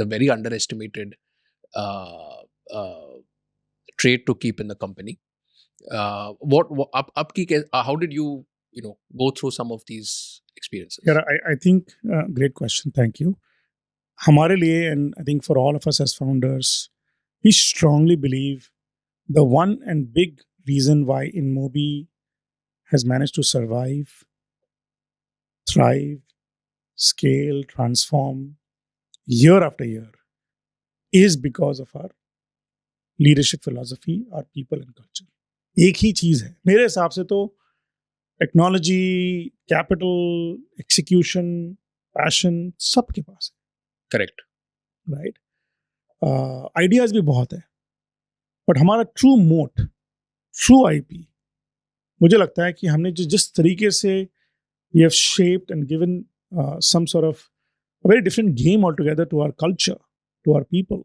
a very underestimated uh, trait to keep in the company. How did you go through some of these experiences? Yeah, I think great question. Thank you. हमारे लिए, and I think for all of us as founders, we strongly believe the one and big reason why InMobi has managed to survive, thrive, scale, transform year after year is because of our leadership philosophy, our people and culture. एक ही चीज है मेरे हिसाब से तो, technology, capital, execution, passion सबके पास correct. है, right. Ideas भी बहुत है, बट हमारा ट्रू मोट, ट्रू आईपी, मुझे लगता है कि हमने जिस तरीके से we have shaped and given some sort of a very different game altogether to our culture, to our people,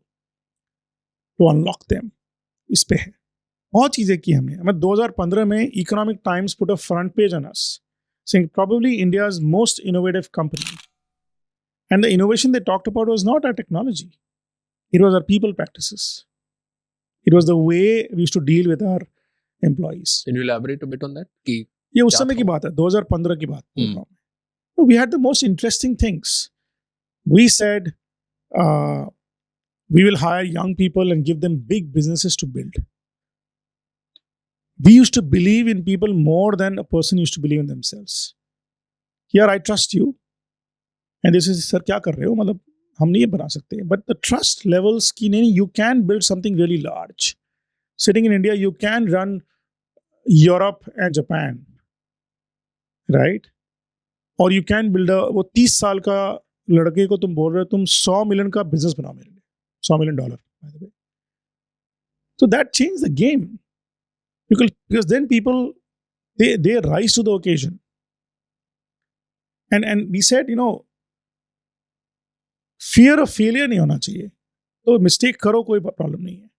to unlock them. इस पे है बहुत चीजें की हमने. हमें 2015 में economic times put a front page on us saying probably India's most innovative company, and the innovation they talked about was not our technology, it was our people practices, it was the way we used to deal with our employees. Can you elaborate a bit on that? कि ये उस समय की बात है, 2015 की बात बोल रहा हूँ. So we had the most interesting things. We said we will hire young people and give them big businesses to build. We used to believe in people more than a person used to believe in themselves. Here I trust you, and this is sir क्या कर रहे हो, मतलब हम नहीं ये बना सकते. But the trust levels की नहीं, you can build something really large. Sitting in India, you can run Europe and Japan, right? Or you can build वो 30 साल का लड़के को तुम बोल रहे हो तुम 100 मिलियन का बिजनेस बनाओ मेरे लिए, $100 million, by the way. So that changed the game, because then people they rise to the occasion, and we said, fear of failure नहीं होना चाहिए, तो mistake करो कोई problem नहीं है.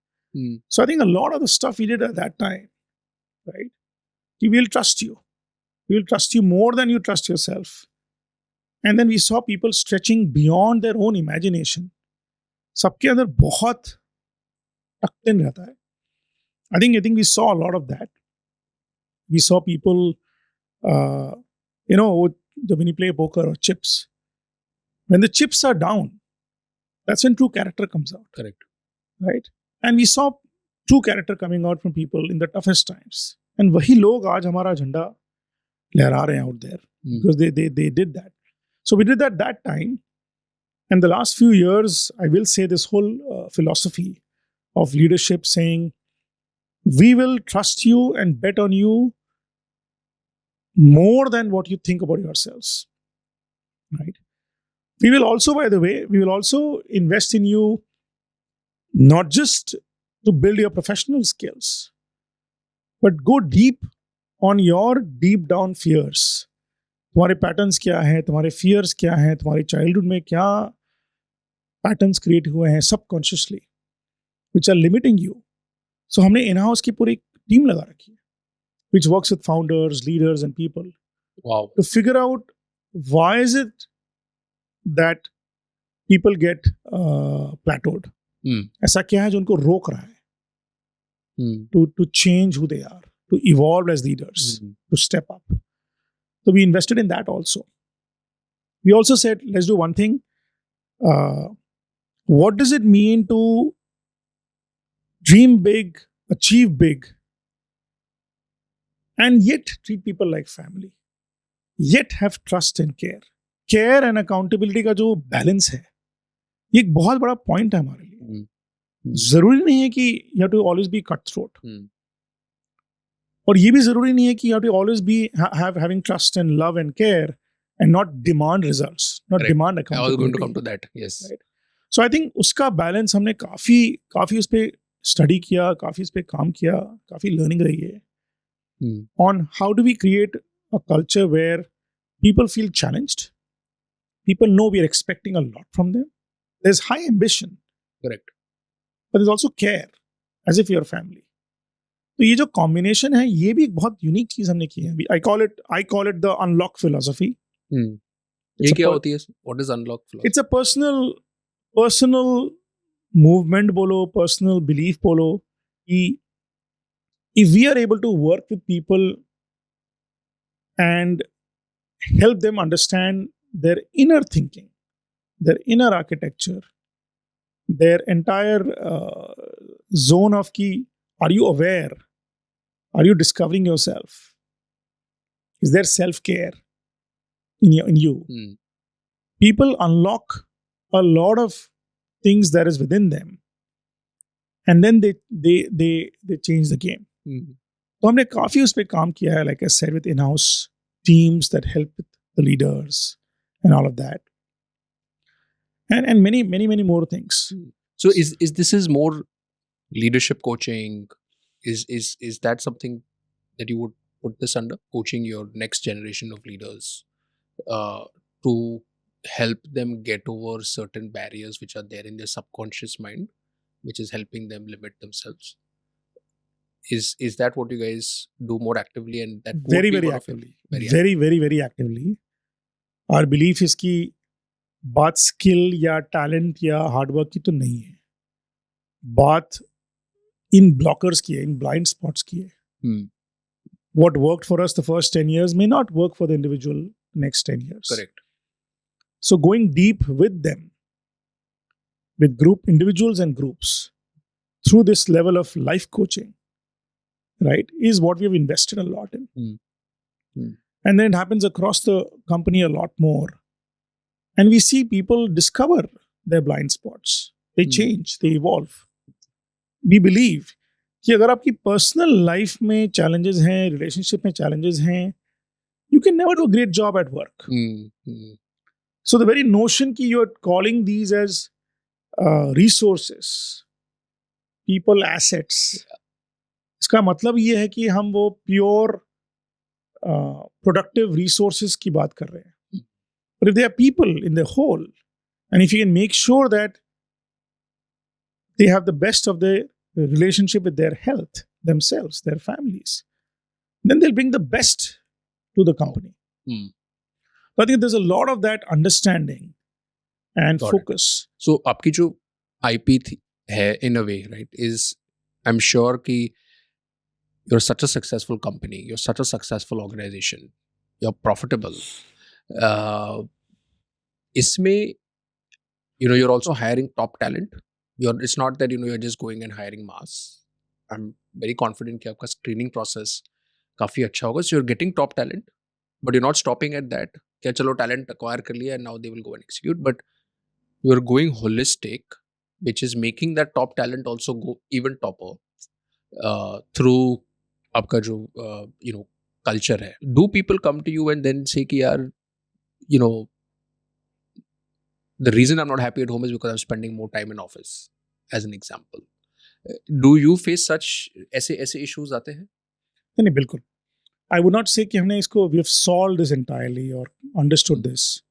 So I think a lot of the stuff we did at that time, right, we will trust you. We will trust you more than you trust yourself. And then we saw people stretching beyond their own imagination. सबके अंदर बहुत टक्टिन रहता है. I think we saw a lot of that. We saw people, when you play poker or chips, when the chips are down, that's when true character comes out. Correct. Right? And we saw true character coming out from people in the toughest times. And वही लोग आज हमारा झंडा लहरा रहे हैं out there, because they did that. So we did that time. And the last few years, I will say this whole philosophy of leadership saying, we will trust you and bet on you more than what you think about yourselves, right? We will also, by the way, we will also invest in you, not just to build your professional skills, but go deep on your deep down fears. तुम्हारे patterns क्या हैं, तुम्हारे fears क्या हैं, तुम्हारी childhood में क्या patterns create हुए हैं subconsciously, which are limiting you. So हमने इन हाउस की पूरी टीम लगा रखी है, which works with founders, leaders and people, to figure out why is it that people get plateaued. ऐसा क्या है जो उनको रोक रहा है to change who they are, to evolve as leaders, to step up. So we invested in that also. We also said, let's do one thing. What does it mean to dream big, achieve big, and yet treat people like family, yet have trust and care? Care and accountability का जो balance है, ये एक बहुत बड़ा point है हमारे लिए. जरूरी नहीं है कि you have to always be cutthroat. और ये भी जरूरी नहीं है कि you have to always be having trust and love and care and not demand results, not Correct. demand accountability. I was going to come to that. Yes. Right. So I think उसका balance हमने काफी उस पे study किया, काफी उस पे काम किया, काफी learning रही है. On how do we create a culture where people feel challenged, people know we are expecting a lot from them, there's high ambition. Correct. But there's also care, as if you're a family. तो ये जो combination है, ये भी एक बहुत unique चीज हमने की है. I call it the unlock philosophy. ये क्या होती है? What is unlock philosophy? It's a personal movement बोलो, पर्सनल बिलीफ बोलो, कि if we are able to work with people and help them understand their inner thinking, their inner architecture, their entire zone of ki, are you aware? Are you discovering yourself? Is there self-care in you? People unlock a lot of things that is within them, and then they change the game. तो हमने काफ़ी उस पर काम किया है, like I said, with in-house teams that help with the leaders and all of that. And many more things. So is this is more leadership coaching? Is that something that you would put this under? Coaching your next generation of leaders to help them get over certain barriers which are there in their subconscious mind, which is helping them limit themselves. Is that what you guys do more actively? And that would Very be very one of actively, it? very actively. Our belief is कि बात skill या talent या hard work की तो नहीं है, बात इन blockers की है, इन ब्लाइंड स्पॉट्स की है. Hmm. What worked for us the first 10 years may not work for the individual next 10 years. Correct. So going deep with them, with group individuals and groups, through this level of life coaching, right, is what we have invested a lot in. And then it happens across the company a lot more. And we see people discover their blind spots. They change, they evolve. We believe कि अगर आपकी personal life में challenges हैं, relationship में challenges हैं, you can never do a great job at work. So the very notion कि you're calling these as resources, people, assets, इसका मतलब ये है कि हम वो प्योर productive resources की बात कर रहे हैं. But if they are people in the whole, and if you can make sure that they have the best of their relationship with their health, themselves, their families, then they'll bring the best to the company. So I think there's a lot of that understanding and Got focus. So आपकी जो IP है in a way, right, is I'm sure कि you're such a successful company, you're such a successful organization, you're profitable. इसमें you're also hiring top talent. It's not that you're just going and hiring mass. I'm very confident कि आपका screening process काफी अच्छा होगा. So you're getting top talent, but you're not stopping at that. क्या चलो talent acquire कर लिया and now they will go and execute. But you're going holistic, which is making that top talent also go even topper through आपका जो culture है. Do people come to you and then say कि यार the reason I'm not happy at home is because I'm spending more time in office, as an example. Do you face such ऐसे issues आते हैं? नहीं, बिल्कुल. I would not say कि हमने इसको we have solved this entirely or understood this.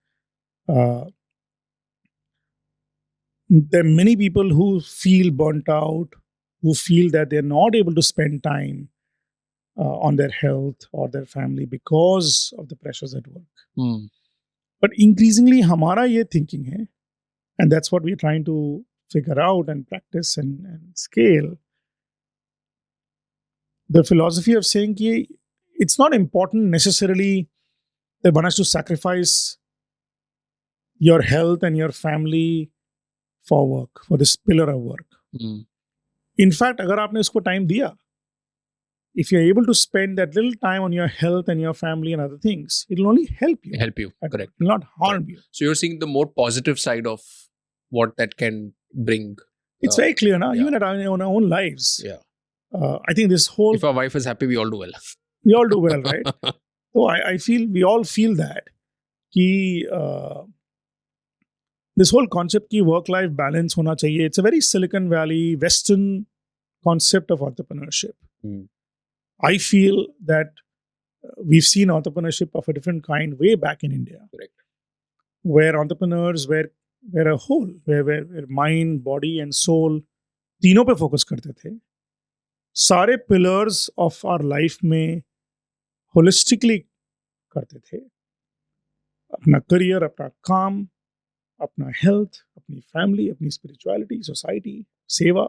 There are many people who feel burnt out, who feel that they're not able to spend time on their health or their family because of the pressures at work. But increasingly हमारा ये thinking है, and that's what we're trying to figure out and practice and scale. The philosophy of saying कि it's not important necessarily that one has to sacrifice your health and your family for work, for this pillar of work. In fact, अगर आपने उसको time दिया, if you're able to spend that little time on your health and your family and other things, it'll only help you. Correct. It will not harm you. So you're seeing the more positive side of what that can bring. It's very clear now, even at our own lives. Yeah. I think this whole... If our wife is happy, we all do well. We all do well, right? So I feel, we all feel that कि this whole concept की work-life balance होना चाहिए. It's a very Silicon Valley, Western concept of entrepreneurship. I feel that we've seen entrepreneurship of a different kind way back in India. Correct. Where entrepreneurs were a whole, where mind, body and soul तीनों पे focus करते थे. सारे pillars of our life में holistically करते थे. अपना career, अपना काम, अपना health, अपनी family, अपनी spirituality, society, सेवा,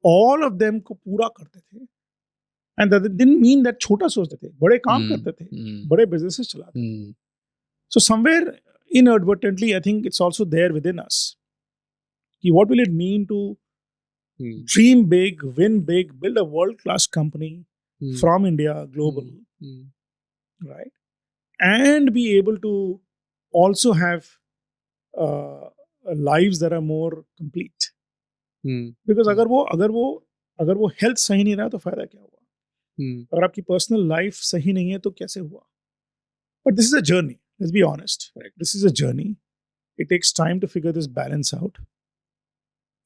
all of them को पूरा करते थे. And that didn't mean that छोटा सोचते थे, बड़े काम करते थे, बड़े businesses चलाते थे. So somewhere inadvertently, I think it's also there within us. What will it mean to dream big, win big, build a world-class company from India, global, right? And be able to also have lives that are more complete. Because अगर वो health सही नहीं रहा तो फायदा क्या हुआ? अगर आपकी पर्सनल लाइफ सही नहीं है तो कैसे हुआ? But this is a journey, let's be honest, this is a journey. It takes time to figure this balance out.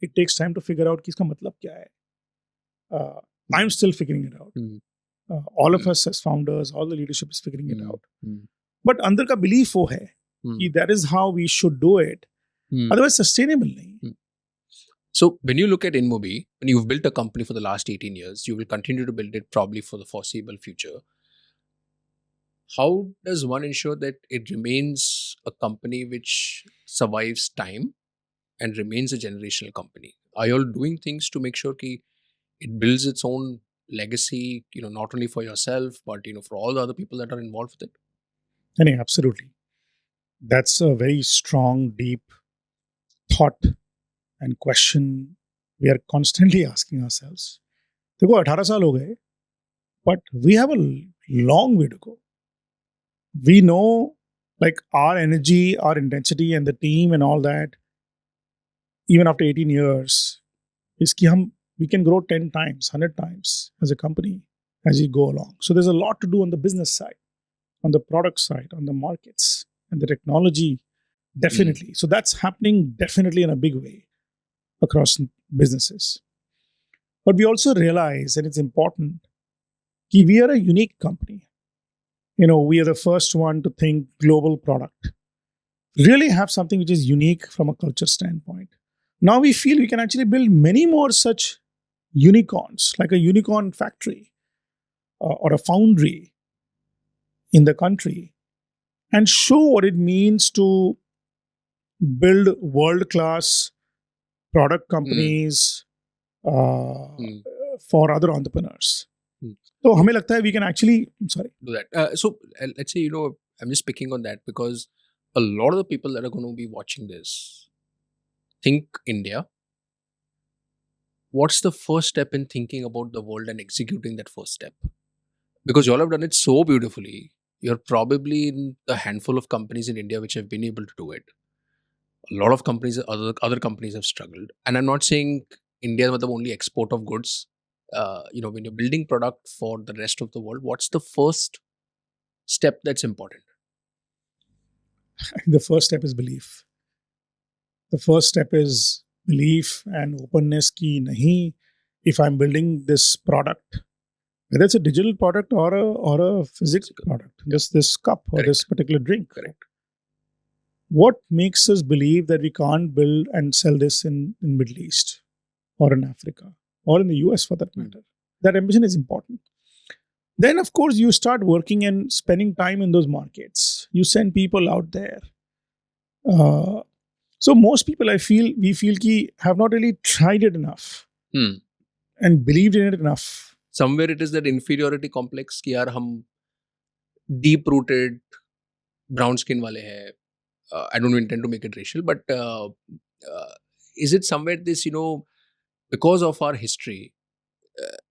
It takes time to figure out कि इसका मतलब क्या है. I am still figuring it out. All of us as founders, all the leadership is figuring it out. But अंदर का belief वो है कि that is how we should do it. Otherwise sustainable नहीं. So when you look at InMobi, when you've built a company for the last 18 years, you will continue to build it probably for the foreseeable future. How does one ensure that it remains a company which survives time and remains a generational company? Are you all doing things to make sure that it builds its own legacy, not only for yourself, but, for all the other people that are involved with it? नहीं, absolutely. That's a very strong, deep thought and question we are constantly asking ourselves. देखो 18 साल हो गए, but we have a long way to go. We know, like, our energy, our intensity, and the team and all that, even after 18 years, is कि we can grow 10 times, 100 times as a company as we go along. So there's a lot to do on the business side, on the product side, on the markets, and the technology, definitely. So that's happening definitely in a big way across businesses. But we also realize, and it's important, that we are a unique company. We are the first one to think global product. Really have something which is unique from a culture standpoint. Now we feel we can actually build many more such unicorns, like a unicorn factory or a foundry in the country, and show what it means to build world-class product companies for other entrepreneurs. So हमें लगता है we can actually, do that. So let's say, I'm just picking on that because a lot of the people that are going to be watching this think India. What's the first step in thinking about the world and executing that first step? Because you all have done it so beautifully. You're probably in the handful of companies in India which have been able to do it. A lot of companies, other companies have struggled. And I'm not saying India is the only export of goods. When you're building product for the rest of the world, what's the first step that's important? The first step is belief. The first step is belief and openness ki nahi, if I'm building this product, whether it's a digital product or a physical product, just this cup or this particular drink. Correct. What makes us believe that we can't build and sell this in Middle East or in Africa or in the US for that matter? That ambition is important. Then, of course, you start working and spending time in those markets. You send people out there. So most people, we feel have not really tried it enough and believed in it enough. Somewhere it is that inferiority complex कि यार हम deep rooted brown skin वाले हैं. I don't intend to make it racial, but is it somewhere this, because of our history,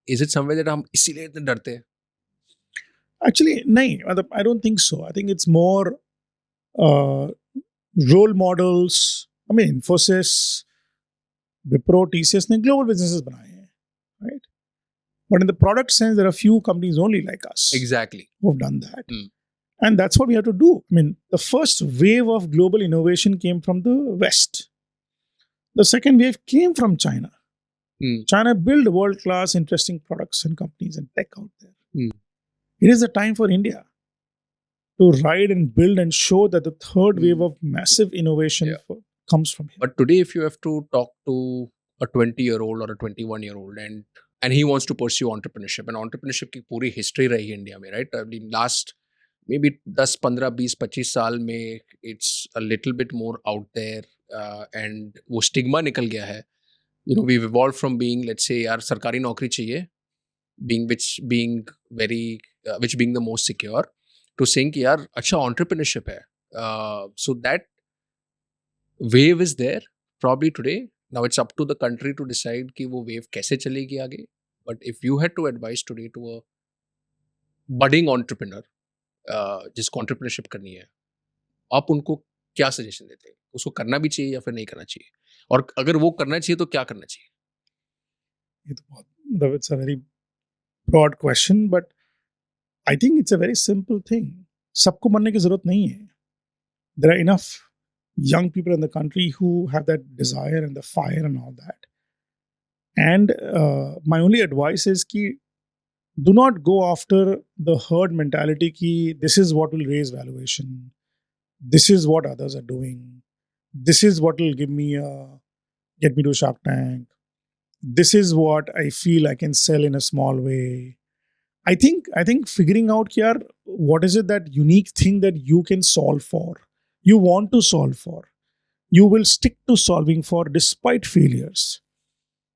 is it somewhere that हम इसीलिए इतने डरते हैं? Actually, nahin, I don't think so. I think it's more role models. I mean, Infosys, Wipro, TCS ने global businesses बनाए हैं, right? But in the product sense, there are few companies only like us. Exactly. Who've done that. And that's what we have to do. I mean, the first wave of global innovation came from the West. The second wave came from China. China built world-class, interesting products and companies and tech out there. It is the time for India to ride and build and show that the third wave of massive innovation comes from here. But today, if you have to talk to a 20-year-old or a 21-year-old and he wants to pursue entrepreneurship, and entrepreneurship की पूरी history रही है India में, right? I mean, last maybe 10, 15, 20, 25 साल में it's a little bit more out there, and वो stigma निकल गया है. We've evolved from being, let's say, यार सरकारी नौकरी चाहिए, being the most secure, to saying कि यार अच्छा entrepreneurship है. So that wave is there probably today. Now it's up to the country to decide कि वो wave कैसे चलेगी आगे. But if you had to advise today to a budding entrepreneur, जिसको entrepreneurship करनी है, आप उनको क्या सजेशन देते हैं? उसको करना भी चाहिए या फिर नहीं करना चाहिए? और अगर वो करना चाहिए तो क्या करना चाहिए? ये तो बहुत, it's a very broad question, but I think it's a very simple thing. सबको मरने की जरूरत नहीं है. There are enough young people in the country who have that desire and the fire and all that. And my only advice is ki do not go after the herd mentality ki this is what will raise valuation, this is what others are doing, this is what will get me to Shark Tank, this is what I feel I can sell in a small way. I think figuring out here what is it that unique thing that you can solve for, you want to solve for, you will stick to solving for despite failures.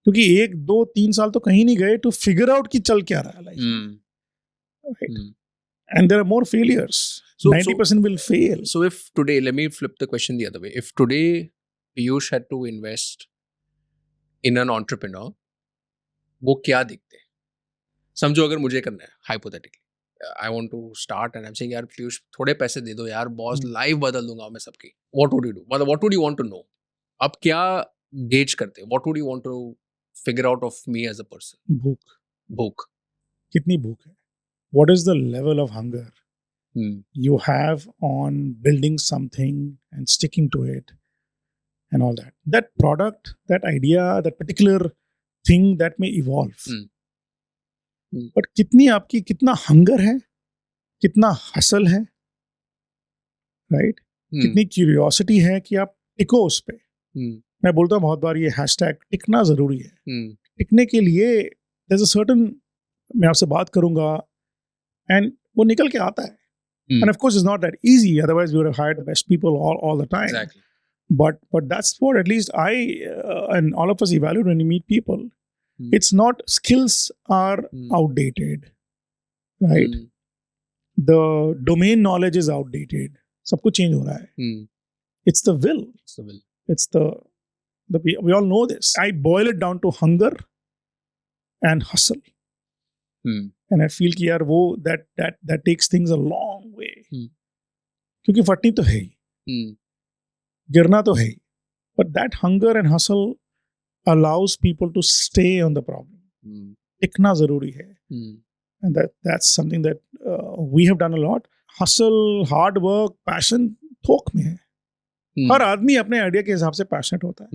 क्योंकि 1-2-3 साल तो कहीं नहीं गए to figure out कि चल क्या रहा है लाइफ में, right? And there are more failures. So 90% will fail. So if today, let me flip the question the other way. If today Piyush had to invest in an entrepreneur, वो क्या दिखते हैं? समझो अगर मुझे करना है, hypothetically, I want to start and I'm saying यार पीयूष थोड़े पैसे दे दो यार, बॉस लाइफ बदल दूंगा मैं सबकी. What would you do? मतलब what would you want to know? आप क्या gauge करते हैं? What would you want to figure out of me as a person? भूख. कितनी भूख है? What is the level of hunger you have on building something and sticking to it and all that? That product, that idea, that particular thing that may evolve. But कितना hunger है, कितना hustle है, right? कितनी curiosity है कि आप टिको उस पे. मैं बोलता हूँ बहुत बार ये hashtag टिकना जरूरी है. टिकने के लिए there's a certain, मैं आपसे बात करूंगा and वो निकल के आता है. And of course it's not that easy, otherwise we would have hired the best people all the time. Exactly. But that's what at least I and all of us evaluate when we meet people. It's not skills are outdated, right? The domain knowledge is outdated. सब कुछ change हो रहा है. It's the will. It's the we all know this. I boil it down to hunger and hustle. And I feel कि यार वो that takes things a long way. क्योंकि फटनी तो है ही, गिरना तो है ही, but that hunger and hustle allows people to stay on the problem. टिकना जरूरी है. And that's something that we have done a lot. Hustle, hard work, passion थोक में है. हर आदमी अपने आइडिया के हिसाब से पैशनेट होता है.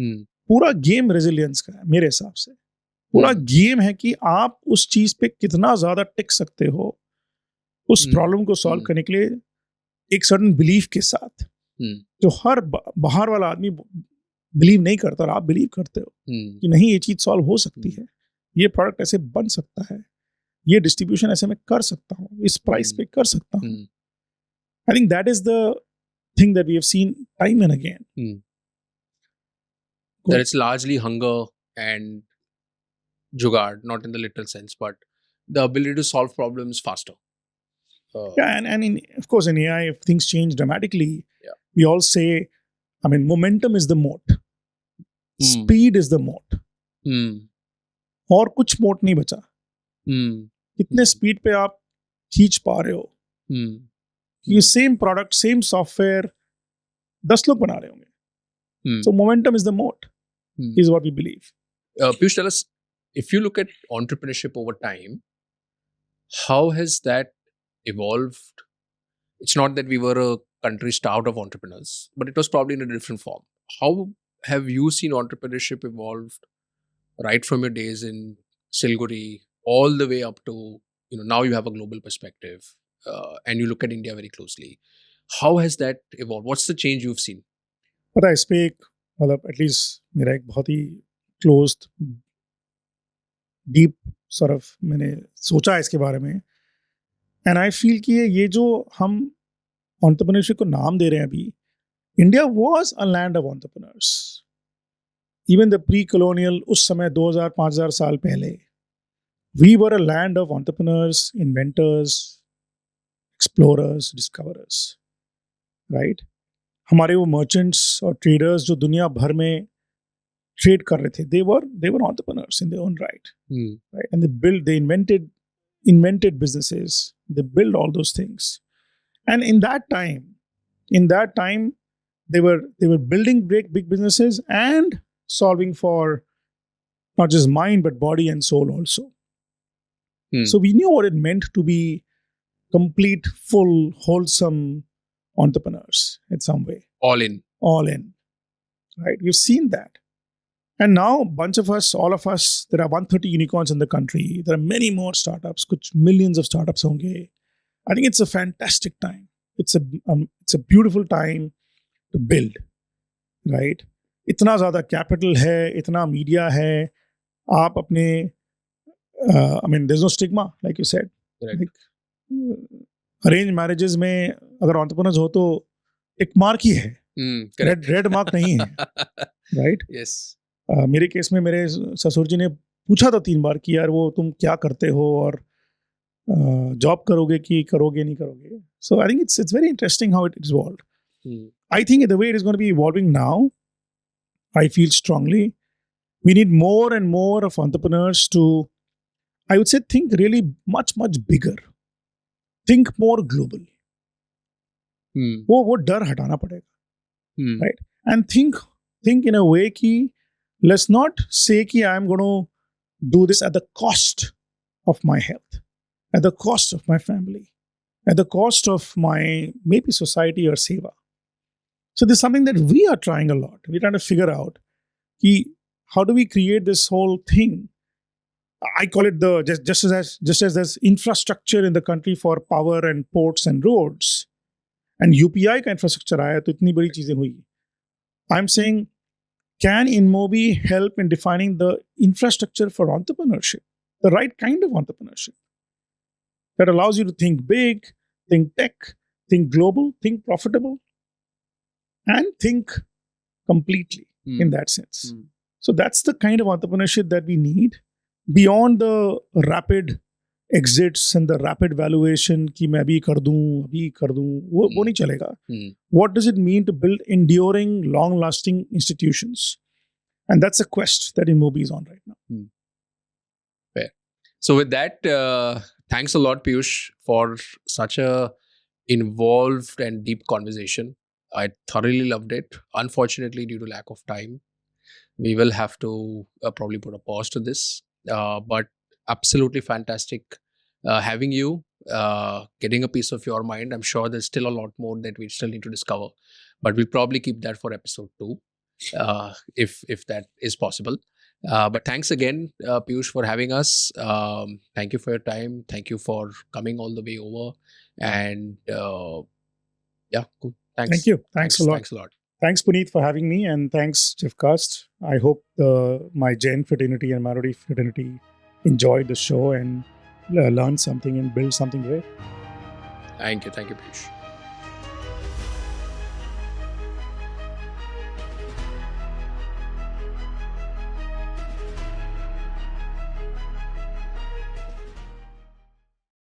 पूरा गेम रेजिलियंस का है मेरे हिसाब से. पूरा गेम है कि आप उस चीज पे कितना ज्यादा टिक सकते हो उस प्रॉब्लम को सॉल्व करने के लिए एक सर्टेन बिलीफ के साथ, जो हर बाहर वाला आदमी बिलीव नहीं करता और आप बिलीव करते हो कि नहीं ये चीज सॉल्व हो सकती है, ये प्रोडक्ट ऐसे बन सकता है, ये डिस्ट्रीब्यूशन ऐसे मैं कर सकता हूँ, इस प्राइस पे कर सकता हूँ. I think that is the thing that we have seen time and again. That it's largely hunger and jugaad, not in the literal sense, but the ability to solve problems faster. And of course in AI, if things change dramatically, we all say, I mean, momentum is the moat. Speed is the moat. और कुछ मोट नहीं बचा. कितने speed पे आप खींच पा रहे हो. ये सेम प्रोडक्ट, सेम सॉफ्टवेयर 10 लोग बना रहे होंगे. So momentum is the moat, is what we believe. Piyush, tell us, if you look at entrepreneurship over time, how has that evolved? It's not that we were a country starved of entrepreneurs, but it was probably in a different form. How have you seen entrepreneurship evolved right from your days in Siliguri all the way up to, now you have a global perspective and you look at India very closely. How has that evolved? What's the change you've seen? पता है, इस पे एक मतलब at least मेरा एक बहुत ही closed deep sort of मैंने सोचा है इसके बारे में. एंड आई फील कि ये जो हम एंटरप्रेन्योरशिप को नाम दे रहे हैं अभी, India was a land of entrepreneurs. Even the pre colonial, उस समय 2000-5000 साल पहले, we were a land of entrepreneurs, inventors, explorers, discoverers, right. हमारे वो मर्चेंट्स और ट्रेडर्स जो दुनिया भर में ट्रेड कर रहे थे, they were entrepreneurs in their own right, right? And they invented businesses, they built all those things. And in that time they were building big businesses and solving for not just mind but body and soul also. So we knew what it meant to be complete, full, wholesome entrepreneurs in some way. All in. Right? We've seen that. And now, bunch of us, all of us, there are 130 unicorns in the country. There are many more startups, kuch millions of startups honge. I think it's a fantastic time. It's a beautiful time to build, right? इतना ज़्यादा capital है, इतना media है, आप अपने, I mean, there's no stigma, like you said. Correct. Like, arranged marriages में अगर entrepreneurs हो तो एक mark ही है, red mark नहीं है, right? Yes. मेरे केस में मेरे ससुर जी ने पूछा था 3 बार कि यार वो तुम क्या करते हो और जॉब करोगे कि करोगे नहीं करोगे. So I think it's very interesting how it evolved. I think the way it is going to be evolving now, I feel strongly we need more and more of entrepreneurs to, I would say, think really much bigger, think more global. वो डर हटाना पड़ेगा, right? And think in a way कि let's not say कि I am going to do this at the cost of my health, at the cost of my family, at the cost of my maybe society or seva. So this is something that we are trying a lot. We're trying to figure out how do we create this whole thing. I call it just as there's infrastructure in the country for power and ports and roads, and UPI का infrastructure आया तो इतनी बड़ी चीजें हुई. I'm saying, can InMobi help in defining the infrastructure for entrepreneurship, the right kind of entrepreneurship that allows you to think big, think tech, think global, think profitable, and think completely in that sense. So that's the kind of entrepreneurship that we need beyond the rapid exits and the rapid valuation कि मैं अभी कर दूं वो नहीं चलेगा. What does it mean to build enduring, long-lasting institutions? And that's a quest that InMobi is on right now. Fair. So with that, thanks a lot, Piyush, for such a involved and deep conversation. I thoroughly loved it. Unfortunately, due to lack of time, we will have to probably put a pause to this. But absolutely fantastic having you, getting a piece of your mind. I'm sure there's still a lot more that we still need to discover, but we'll probably keep that for episode 2, if that is possible. But thanks again, Piyush, for having us. Thank you for your time. Thank you for coming all the way over. And yeah, cool. Thanks. Thank you. Thanks a lot. Thanks a lot. Thanks, Punit, for having me, and thanks, JIIFCast. I hope my Jain fraternity and Marodi fraternity enjoyed the show and learned something and built something great. Thank you, Piyush.